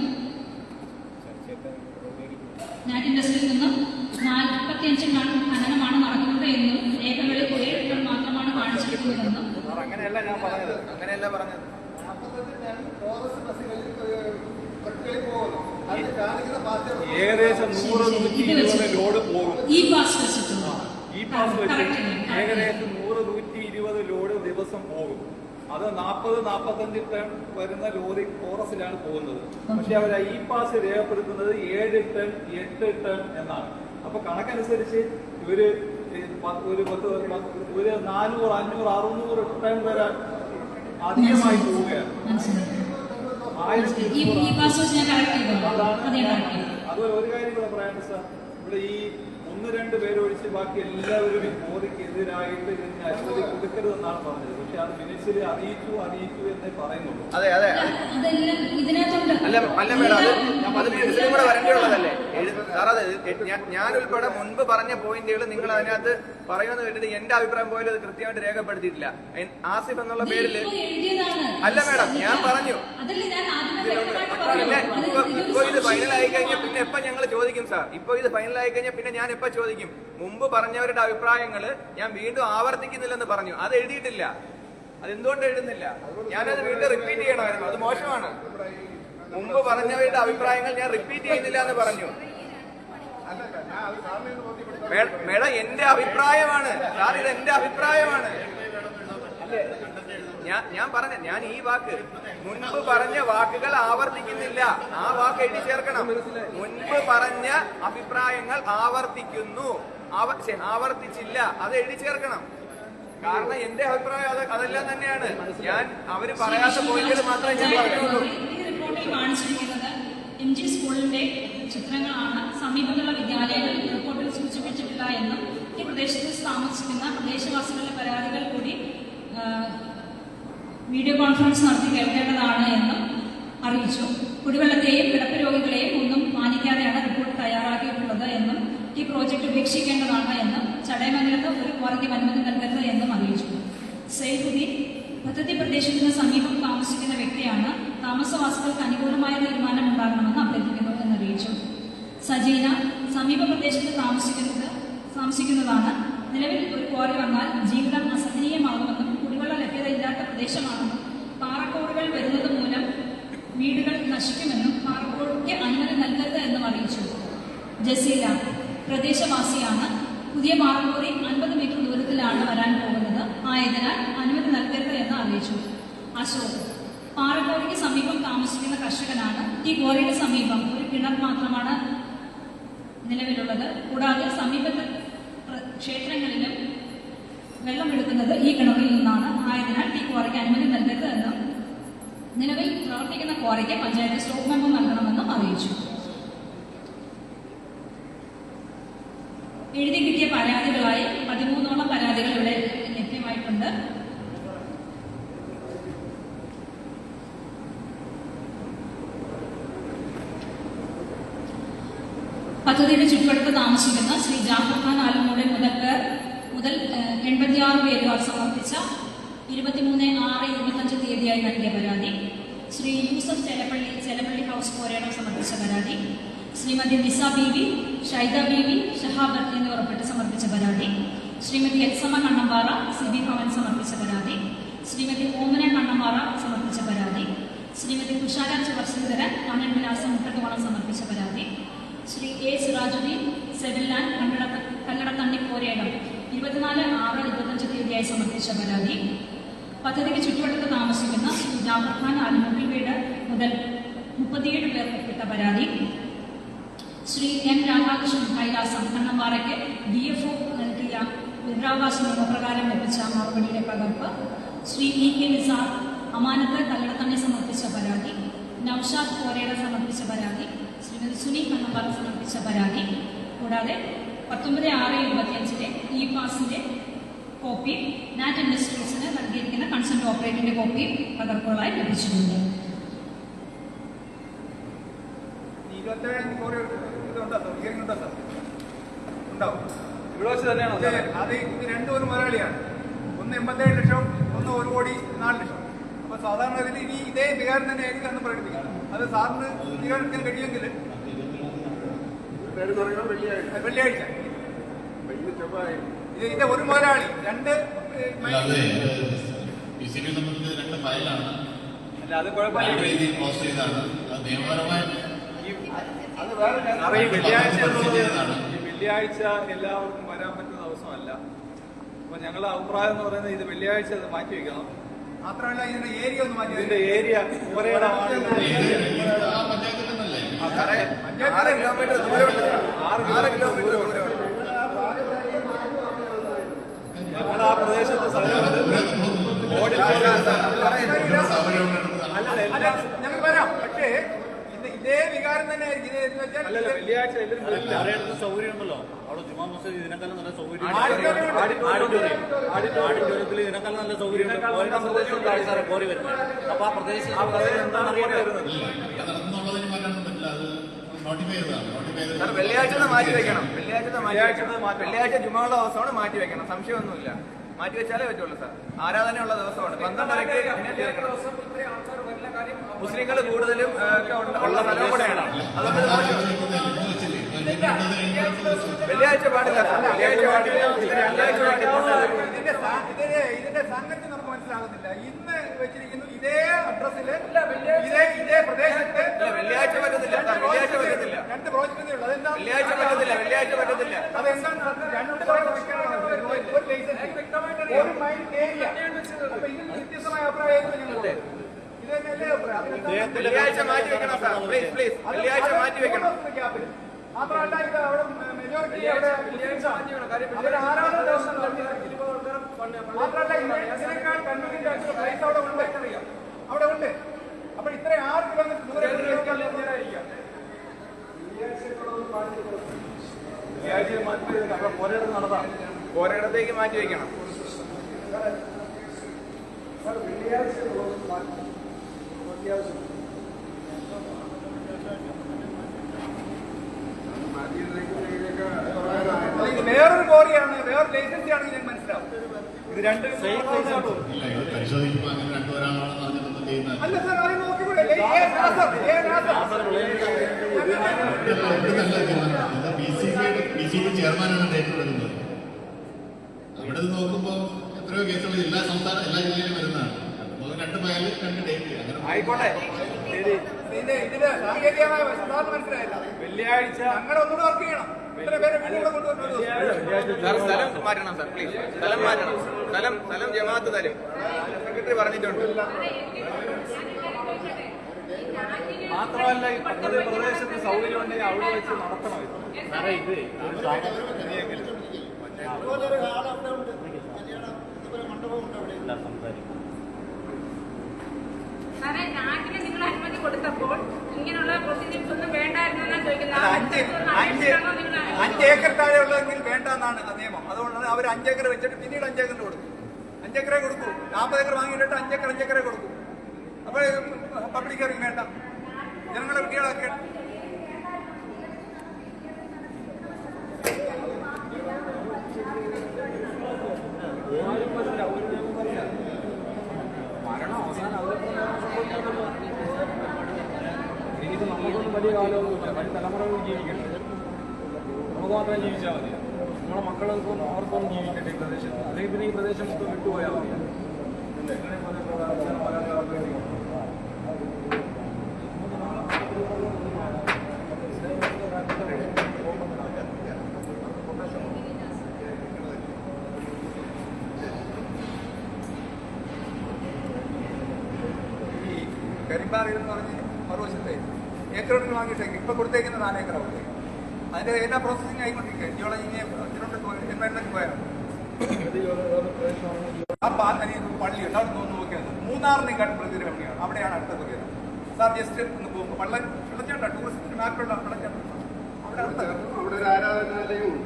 45 ടൺ ഖനനമാണ് നടക്കുന്നത് എന്നും രേഖകളിൽ 7 ടൺ മാത്രമാണ് കാണിച്ചിരിക്കുന്നതെന്നും ഏകദേശം 100-120 ലോഡ് പോകും. ഈ പാസ് വെച്ചിട്ടുണ്ട്. പാസ് വെച്ച് correct ആണ്. ഏകദേശം 100-120 ലോഡ് ദിവസം പോകും. അത് 40-45 ടൺ വരുന്ന ലോറി കോറസിലാണ് പോകുന്നത്. പക്ഷെ അവർ ഈ പാസ് രേഖപ്പെടുത്തുന്നത് 7 ടൺ 8 ടൺ എന്നാണ്. അപ്പൊ കണക്കനുസരിച്ച് ഇവര് ഒരു 400, 500, 600 ടൺ വരെ അധികമായി പോവുകയാണ്. ഈ പാസ് വെച്ച് ഞാൻ കറക്റ്റ് ചെയ്തോളാം. അതുപോലെ ഒരു കാര്യം കൂടെ പറയാനുണ്ട് സാർ, ഇവിടെ ഈ 1-2 പേരൊഴിച്ച് ബാക്കി എല്ലാവരും ഈ മോദിക്കെതിരായിട്ട് ഇതിന് അനുമതി കൊടുക്കരുതെന്നാണ് പറഞ്ഞത്. പക്ഷെ അത് മിനിറ്റ്സിൽ അറിയിച്ചു എന്നേ പറയുന്നുള്ളൂ. അതെ അതെ അതെല്ലാം ഇതിനകത്തുണ്ട്. അല്ല മേഡം, അത് മിനിറ്റ്സിലും കൂടെ വരേണ്ടതുള്ളതല്ലേ സാർ? അത് ഞാൻ ഉൾപ്പെടെ മുൻപ് പറഞ്ഞ പോയിന്റുകൾ നിങ്ങൾ അതിനകത്ത് പറയുമെന്ന് കേട്ടിട്ട് എന്റെ അഭിപ്രായം പോലും അത് കൃത്യമായിട്ട് രേഖപ്പെടുത്തിയിട്ടില്ല. ആസിഫ് എന്നുള്ള പേരില് അല്ല മേഡം, ഞാൻ പറഞ്ഞു. പിന്നെ ഇപ്പൊ ഇത് ഫൈനലായി കഴിഞ്ഞാൽ പിന്നെ എപ്പോ ഞങ്ങൾ ചോദിക്കും സാർ? ഇപ്പൊ ഇത് ഫൈനലായി കഴിഞ്ഞാൽ പിന്നെ ഞാൻ എപ്പോ ചോദിക്കും? മുമ്പ് പറഞ്ഞവരുടെ അഭിപ്രായങ്ങൾ ഞാൻ വീണ്ടും ആവർത്തിക്കുന്നില്ലെന്ന് പറഞ്ഞു. അത് എഴുതിയിട്ടില്ല. അതെന്തുകൊണ്ട് എഴുതുന്നില്ല? ഞാനത് വീണ്ടും റിപ്പീറ്റ് ചെയ്യണമായിരുന്നു. അത് മോശമാണ്. മുമ്പ് പറഞ്ഞവരുടെ അഭിപ്രായങ്ങൾ ഞാൻ റിപ്പീറ്റ് ചെയ്യുന്നില്ല എന്ന് പറഞ്ഞു. മേഡം, എന്റെ അഭിപ്രായമാണ് സാർ, ഇത് എന്റെ അഭിപ്രായമാണ്. ഞാൻ ഈ വാക്ക് മുൻപ് പറഞ്ഞ വാക്കുകൾ ആവർത്തിക്കുന്നില്ല. ആ വാക്ക് എഴുതി ചേർക്കണം. മുൻപ് പറഞ്ഞ അഭിപ്രായങ്ങൾ ആവർത്തിക്കുന്നു, ആവർത്തിച്ചില്ല, അത് എഴുതി ചേർക്കണം. കാരണം എന്റെ അഭിപ്രായം അതെല്ലാം തന്നെയാണ്. ഞാൻ അവര് പറയാത്ത പോയിന്റുകൾ മാത്രമേ ഞാൻ പറഞ്ഞുള്ളൂ. ഈ റിപ്പോർട്ടിൽ കാണിച്ചിരിക്കുന്നത് MG സ്കൂളിന്റെ ചിത്രങ്ങളാണ്. സമീപത്തുള്ള വിദ്യാലയങ്ങൾ റിപ്പോർട്ടിൽ സൂചിപ്പിച്ചിട്ടില്ല എന്നും ഈ പ്രദേശത്ത് താമസിക്കുന്ന പ്രദേശവാസികളുടെ പരാതികൾ കൂടി വീഡിയോ കോൺഫറൻസ് നടത്തി കേൾക്കേണ്ടതാണ് എന്നും അറിയിച്ചു. കുടിവെള്ളത്തെയും കിടപ്പ് രോഗികളെയും ഒന്നും മാനിക്കാതെയാണ് റിപ്പോർട്ട് തയ്യാറാക്കിയിട്ടുള്ളത് എന്നും ഈ പ്രോജക്റ്റ് ഉപേക്ഷിക്കേണ്ടതാണ് എന്നും ചടയമംഗലത്ത് ഒരു ക്വാറിക്ക് അനുമതി നൽകരുത് എന്നും അറിയിച്ചു. സൈഫുദ്ദീൻ പദ്ധതി പ്രദേശത്തിന് സമീപം താമസിക്കുന്ന വ്യക്തിയാണ്. താമസവാസികൾക്ക് അനുകൂലമായ തീരുമാനം ഉണ്ടാകണമെന്ന് അഭ്യർത്ഥിക്കുന്നു എന്നറിയിച്ചു. സജീന സമീപ പ്രദേശത്ത് താമസിക്കുന്നതാണ്. നിലവിൽ ഒരു ക്വാറി വന്നാൽ ജീവിതം അസഹനീയമാകുമെന്നും കുടിവെള്ള ലഭ്യത ഇല്ലാത്ത പ്രദേശമാണെന്നും പാറക്കോടുകൾ വരുന്നത് മൂലം വീടുകൾ നശിക്കുമെന്നും പാറക്കോടിക്ക് അനുമതി നൽകരുത് എന്നും അറിയിച്ചു. ജസീല പ്രദേശവാസിയാണ്. പുതിയ പാറക്കോടി 50 മീറ്റർ ദൂരത്തിലാണ് വരാൻ പോകുന്നത്. ആയതിനാൽ അനുമതി നൽകരുത് എന്ന് അറിയിച്ചു. അശോക് പാറക്കോടിക്ക് സമീപം താമസിക്കുന്ന കർഷകനാണ്. ഈ ക്വാറിയുടെ സമീപം ഒരു കിണർ മാത്രമാണ് നിലവിലുള്ളത്. കൂടാതെ സമീപത്തെ ക്ഷേത്രങ്ങളിലും വെള്ളമെടുക്കുന്നത് ഈ കിണറിൽ നിന്നാണ്. ആയതിനാൽ ഈ ക്വാറിക്ക് അനുമതി നൽകരുത് എന്നും നിലവിൽ പ്രവർത്തിക്കുന്ന ക്വാറിക്ക് പഞ്ചായത്ത് സ്റ്റോപ്പ് മെമ്പർ നൽകണമെന്നും അറിയിച്ചു. എഴുതി കിട്ടിയ പരാതികളായി 13ഓളം പരാതികൾ ഇവിടെ ലഭ്യമായിട്ടുണ്ട്. പദ്ധതിയുടെ ചുറ്റുവട്ടത്ത് താമസിക്കുന്ന ശ്രീ ജാഫർ ഖാൻ ആലമൂടെ മുതൽ 86 പേരുകാർ സമർപ്പിച്ച 23/6/25 തീയതിയായി നൽകിയ പരാതി. ശ്രീ യൂസഫ് ചെലപ്പള്ളി ഹൗസ് പോരേണം സമർപ്പിച്ച പരാതി. ശ്രീമതി നിസ ബീവി, ഷൈദ ബീവി, ഷഹാബത്ത് എന്നിവർ സമർപ്പിച്ച പരാതി. ശ്രീമതി എൽസമ്മ കണ്ണമ്പാറ CB ഭവൻ സമർപ്പിച്ച പരാതി. ശ്രീമതി ഓമന കണ്ണമ്പാറ സമർപ്പിച്ച പരാതി. ശ്രീമതി തുഷാര വസുന്ധരൻ കണ്ണൻ വിലാസം മുട്ടത്തോളം സമർപ്പിച്ച പരാതി. ശ്രീ A സിറാജുദ്ദീൻ സെവില്ലാൻ കല്ലടത്തണ്ണി പോരേണം 24/6/25 തീയതിയായി സമർപ്പിച്ച പരാതി. പദ്ധതിക്ക് ചുറ്റുവട്ടത്ത് താമസിക്കുന്ന ശ്രീ ജാഫർ ഖാൻ ആലിമുട്ടിൽ വീട് മുതൽ 37 പേർ ഒപ്പിട്ട പരാതി. ശ്രീ M രാധാകൃഷ്ണൻ കൈലാസം കണ്ണമ്പാറയ്ക്ക് DFO നൽകിയ വിവരാവകാശ നിയമപ്രകാരം ലഭിച്ച മറുപടിയുടെ പകർപ്പ്. ശ്രീ EK നിസാർ അമാനത്ത് കല്ലടത്തണ്ണി സമർപ്പിച്ച പരാതി. നൌഷാദ് പോരേട സമർപ്പിച്ച പരാതി. ശ്രീമതി സുനി കണ്ണമ്പാറ സമർപ്പിച്ച പരാതി. കൂടാതെ 19/6/25 ഈ പാസിന്റെ കോപ്പി നാറ്റ് ഇൻഡസ്ട്രീസിന് നൽകിയിരിക്കുന്ന കൺസെന്റ് ഓപ്പറേറ്റിന്റെ കോപ്പി പകർപ്പുകളായി ലഭിച്ചിട്ടുണ്ട്. 27 ഉണ്ടാവും. ഇവിടെ വെച്ച് തന്നെയാണോ? അത് ഇത് രണ്ടും ഒരു മുതലാളിയാണ്. ഒന്ന് 87 ലക്ഷം, ഒന്ന് 1,04,00,000. അപ്പൊ സാധാരണ ഇതിൽ ഇനി ഇതേ വികാരം തന്നെ ആയിരിക്കും അന്ന് പ്രകടിപ്പിക്കുന്നത്. അത് സാറിന് വികാരിക്കാൻ കഴിയുമെങ്കിൽ വെള്ളിയാഴ്ച ഇതിന്റെ ഒരു മുതലാളി രണ്ട് ഫയലാണ്. അല്ല അത് കുഴപ്പമില്ല. അത് നിയമപരമായി അത് വേറെ വെള്ളിയാഴ്ച വെള്ളിയാഴ്ച എല്ലാവർക്കും വരാൻ പറ്റുന്ന ദിവസമല്ല. അപ്പൊ ഞങ്ങളുടെ അഭിപ്രായം എന്ന് പറയുന്നത് ഇത് വെള്ളിയാഴ്ച അത് മാറ്റി വെക്കണം. മാത്രമല്ല ഇതിന്റെ ഏരിയ ഒന്ന് മാറ്റി. ഇതിന്റെ ഏരിയ പുരയുടെ ആ പഞ്ചായത്തിൽ നിന്നല്ലേ? 6 കിലോമീറ്റർ ദൂരമുണ്ട്. 6 കിലോമീറ്റർ ദൂരമുണ്ട്. ഞങ്ങളുടെ ആ പ്രദേശത്തെ സ്ഥലമുണ്ട്. ഞങ്ങൾ വരാം. പക്ഷേ ഇതേ വികാരം തന്നെ ആയിരിക്കും. അല്ലല്ല, വെള്ളിയാഴ്ച സൗകര്യം ഉണ്ടല്ലോ അവിടെ ജുമാ മസ്ജിദ് ഇതിനേക്കാളും നല്ല സൗകര്യം. ആഡിറ്റോറിയത്തിൽ ഇതിനേക്കാളും നല്ല സൗകര്യം പോരി വരുന്നത്. അപ്പൊ ആ പ്രദേശം എന്താണ് അറിയേണ്ടത്? നടന്നുള്ളതിന് മാറ്റാനൊന്നും പറ്റില്ല. അത് നോട്ടിഫൈ ചെയ്തതാണ്. വെള്ളിയാഴ്ച മാറ്റി വെക്കണം. വെള്ളിയാഴ്ച ജുമാനുള്ള ദിവസമാണ് മാറ്റി വെക്കണം. സംശയമൊന്നുമില്ല. മാറ്റി വെച്ചാലേ പറ്റുള്ളൂ സാർ. ആരാധനയുള്ള ദിവസമാണ്. 12:30 മുസ്ലിങ്ങൾ കൂടുതലും ഉള്ള സ്ഥലം കൂടെയാണ്. അതുകൊണ്ട് വെള്ളിയാഴ്ച പാടില്ല. ഇതിന്റെ സംഗതി നമുക്ക് മനസ്സിലാകുന്നില്ല. ഇന്ന് വെച്ചിരിക്കുന്നു ഇതേ അഡ്രസ്സിൽ ഇതേ പ്രദേശത്ത്. വെള്ളിയാഴ്ച പറ്റത്തില്ല. വെള്ളിയാഴ്ച പറ്റത്തില്ല. 2 പ്രോജക്റ്റുകളേ ഉള്ളൂ. അതെന്താ? വെള്ളിയാഴ്ച പറ്റത്തില്ല. അതെന്താണ്? 2 ഒരു മൈൻഡ് ഏരിയ. അപ്പൊ ഇതിന് വ്യത്യസ്തമായ അഭിപ്രായമായിരുന്നു ഞങ്ങളുടെ. വെള്ളിയാഴ്ച മാറ്റി വെക്കണം സാർ. പ്ലീസ് വെള്ളിയാഴ്ച മാറ്റി വെക്കണം. മാത്രമല്ല ഇത് അവിടെ മെജോറിറ്റി മാത്രമല്ല ഇതിനേക്കാൾ കണ്ണൂരിന്റെ പ്ലേസ് അവിടെ ഉണ്ട്. അപ്പൊ ഇത്ര 6 കിലോമീറ്റർ ദൂരം പോരയിടത്തേക്ക് മാറ്റി വെക്കണം. വേറൊരു കോറിയാണ്, വേറൊരു ലൈസൻസ് ആണെങ്കിൽ ഞാൻ മനസ്സിലാവും. ഇത് 2 പരിശോധിക്കുമ്പോൾ അങ്ങനെ 2 ഒരാളാണെന്ന് പറഞ്ഞിട്ടൊന്നും ചെയ്യുന്നത് അല്ല സാർ. അത് നോക്കിക്കൂടെ? BCB ചെയർമാനാണ് ഡേറ്റ് കൊടുക്കുന്നത്. അവിടെ നോക്കുമ്പോൾ എത്രയോ കേസുകൾ എല്ലാ ജില്ലയിലും വരുന്നതാണ്. 2 ഫയലിൽ 2 ഡേറ്റ് അങ്ങനെ ആയിക്കോട്ടെ. ഇതിന്റെ സാങ്കേതികമായ വശത്താന്ന് മനസ്സിലായില്ല. വെള്ളിയാഴ്ച ഞങ്ങളുടെ ഒന്നുകൂടെ വർക്ക് ചെയ്യണം. സ്ഥലം മാറ്റണം സാർ. പ്ലീസ് സ്ഥലം മാറ്റണം. സ്ഥലം ജമാഅത്ത് തരും. സെക്രട്ടറി പറഞ്ഞിട്ടുണ്ട്. മാത്രമല്ല ഈ പ്രദേശത്ത് സൗകര്യം ഉണ്ടെങ്കിൽ അവിടെ വെച്ച് നടത്തണം. സാറേ ഇത് സാറേ നാട്ടിന് നിങ്ങൾ അനുമതി കൊടുത്തപ്പോൾ ഇങ്ങനെയുള്ള പ്രൊസീജിയേഴ്സ് ഒന്നും വേണ്ടായിരുന്നാണ് ചോദിക്കുന്നത്. 5 ഏക്കർ താഴെ ഉള്ളതെങ്കിൽ വേണ്ടെന്നാണ് നിയമം. അതുകൊണ്ടാണ് അവർ 5 ഏക്കർ വെച്ചിട്ട് പിന്നീട് 5 ഏക്കറിന് കൊടുക്കും. 5 ഏക്കറെ കൊടുക്കൂ. 40 ഏക്കർ വാങ്ങിയിട്ട് 5 ഏക്കറെ കൊടുക്കും. അപ്പോൾ പബ്ലിക് അറിയും വേണ്ട. ജനങ്ങളെ കുട്ടികളൊക്കെ ഇത് നമുക്കൊന്നും വലിയ കാലമൊന്നുമില്ല. വരും തലമുറകൾ ജീവിക്കട്ടെ. നമുക്ക് മാത്രം ജീവിച്ചാൽ മതി. നമ്മളെ മക്കൾക്കും അവർക്കൊന്നും ജീവിക്കട്ടെ ഈ പ്രദേശത്ത്. അല്ലെങ്കിൽ പിന്നെ ഈ പ്രദേശം മൊത്തം വിട്ടുപോയാൽ മതി. ഈ കരിമ്പാറയിൽ എന്ന് പറഞ്ഞ് മറുവശത്തെ ഏക്കറോടുകൾ വാങ്ങിയിട്ടേക്ക് ഇപ്പൊ കൊടുത്തേക്കുന്ന 4 ഏക്കറാവും. അതിന്റെ എല്ലാ പ്രോസസ്സിംഗ് ആയിക്കൊണ്ടിരിക്കുക. ജിയോളജി എൻവയൺമെന്റ് പോയാണ്. ആ പള്ളിയുണ്ട്. അവിടെ നിന്ന് നോക്കിയത് മൂന്നാറിനെക്കാട്ടും പ്രകൃതി ഭംഗിയാണ്. അവിടെയാണ് അടുത്ത തുകയാണ് സാർ. ജസ്റ്റ് ഒന്ന് പോകുമ്പോൾ വെള്ളച്ചാട്ട ടൂറിസ്റ്റ് മാപ്പിലുള്ള വെള്ളച്ചാട്ടം അവിടെ അവിടെ ഒരു ആരാധനാലയവും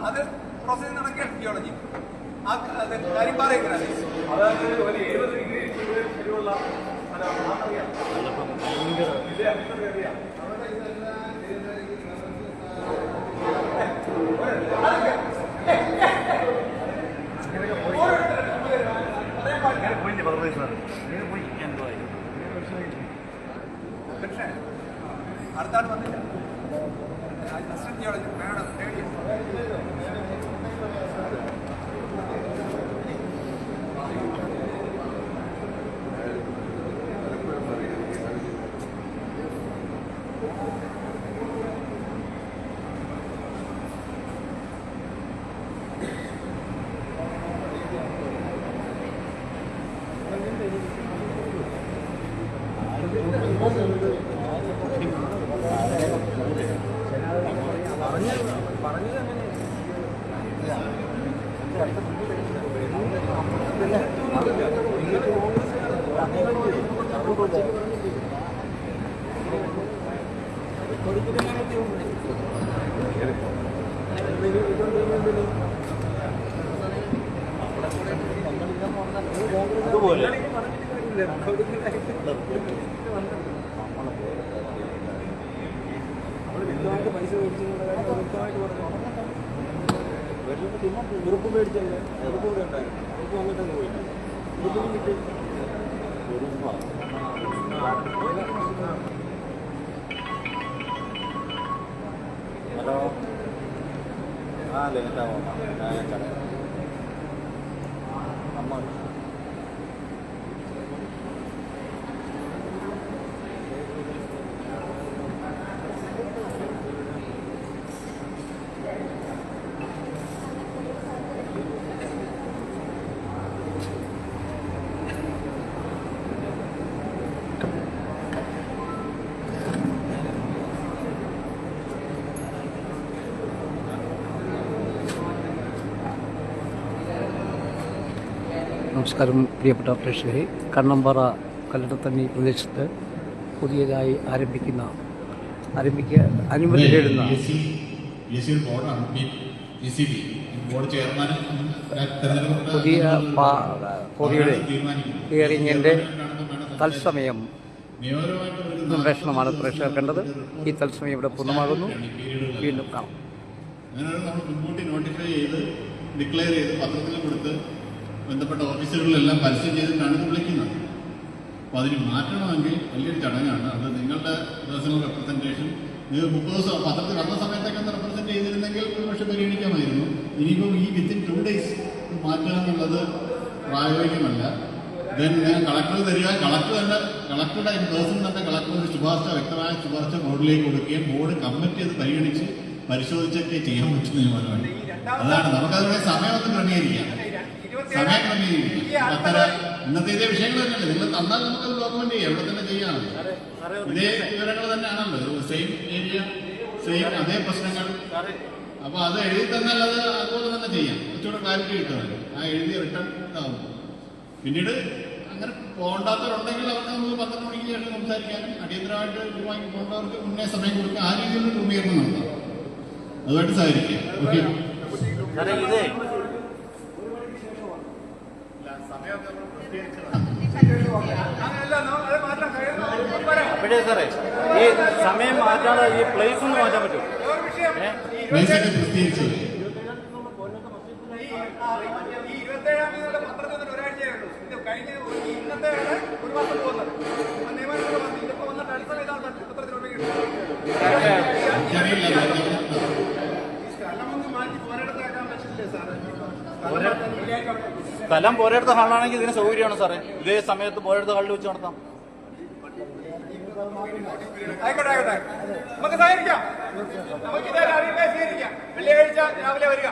അത് പ്രോസസ്സിംഗ് നടക്കുകയാണ്. ജിയോളജി ആ കരിമ്പാറ എങ്ങനെയാണ്? അതായത് ഒരു 70 ഡിഗ്രി ചുറ്റുമുള്ള അറിയാം. അടുത്താണ് വന്നില്ല. അസിസ്റ്റന്റ് ജിയോളജി മേഡം ഹലോ ആ ലേറ്റാവും അമ്മ നമസ്കാരം പ്രിയപ്പെട്ട പ്രേക്ഷകരെ. കണ്ണമ്പാറ കല്ലടത്തണ്ണി പ്രദേശത്ത് പുതിയതായി അനുമതി തേടുന്ന പുതിയ കോറിയുടെ ഹിയറിങ്ങിൻ്റെ തത്സമയം സംപ്രേഷണമാണ് പ്രേക്ഷകർ കണ്ടത്. ഈ തത്സമയം ഇവിടെ പൂർണ്ണമാകുന്നു. വീണ്ടും കാണാം. നോട്ടിഫൈ ചെയ്ത് ഡിക്ലെയർ ചെയ്ത് പത്രത്തിൽ കൊടുത്ത് ബന്ധപ്പെട്ട ഓഫീസുകളിലെല്ലാം പരസ്യം ചെയ്തിട്ടാണ് ഇത് വിളിക്കുന്നത്. അപ്പോൾ അതിന് മാറ്റണമെങ്കിൽ വലിയൊരു ചടങ്ങാണ്. അത് നിങ്ങളുടെ പേഴ്സണൽ റെപ്രസെൻറ്റേഷൻ നിങ്ങൾ 30 ദിവസം പത്രത്തിൽ വന്ന സമയത്തൊക്കെ ഒന്ന് റെപ്രസെൻറ്റ് ചെയ്തിരുന്നെങ്കിൽ ഒരുപക്ഷെ പരിഗണിക്കാമായിരുന്നു. ഇനിയിപ്പം ഈ വിത്തിൻ 2 days മാറ്റുക എന്നുള്ളത് പ്രായോഗികമല്ല. ദെൻ കളക്ടർ തരിക, കളക്ടറുടെ പേഴ്സൺ തന്നെ കളക്ടർ ഒരു വ്യക്തമായ ശുപാർശ ബോർഡിലേക്ക് കൊടുക്കുകയും ബോർഡ് കമ്മിറ്റി അത് പരിഗണിച്ച് പരിശോധിച്ചൊക്കെ ചെയ്യാൻ പറ്റുന്ന നിയമമാണ്. അതാണ് നമുക്കതിനുള്ള സമയം ഒന്ന് ക്രമീകരിക്കാം. ഇന്നത്തെ ഇതേ വിഷയങ്ങൾ തന്നെയല്ലേ നിങ്ങൾ തന്നാൽ നമുക്കത് ഡോക്യുമെന്റ് ചെയ്യാം, എവിടെ തന്നെ ചെയ്യാം. ഇതേ വിവരങ്ങൾ തന്നെയാണല്ലോ, സെയിം ഏരിയ, സെയിം അതേ പ്രശ്നങ്ങൾ. അപ്പൊ അത് എഴുതി തന്നാൽ അത് അതുപോലെ തന്നെ ചെയ്യാം. കുറച്ചുകൂടെ ക്ലാരിറ്റി കിട്ടുമല്ലോ. ആ എഴുതി റിട്ടേൺ ഇതാവും. പിന്നീട് അങ്ങനെ പോകണ്ടാത്തവരുണ്ടെങ്കിൽ അവർക്ക് നമുക്ക് 12 മണിക്ക് ശേഷം സംസാരിക്കാനും അടിയന്തരമായിട്ട് വാങ്ങി പോകേണ്ടവർക്ക് മുന്നേ സമയം കൊടുക്കുക. ആ രീതിയിലുള്ള ക്രമീകരണം നടത്താം. അതുമായിട്ട് സഹകരിക്കാം. ഓക്കെ. അപ്പോഴേ സാറേ ഈ സമയം മാറ്റാതെ ഈ പ്ലേസ് ഒന്ന് മാറ്റാൻ പറ്റും. സ്ഥലം പോരെടുത്ത ഹാളാണെങ്കിൽ ഇതിന് സൗകര്യമാണ് സാറേ. ഇതേ സമയത്ത് പോരെടുത്ത ഹാളിൽ വെച്ച് നടത്താം. ആയിക്കോട്ടെ, നമുക്ക് സഹകരിക്കാം. നമുക്ക് ഇതേ രാവിലെ സ്വീകരിക്കാം. വെള്ളിയാഴ്ച രാവിലെ വരിക.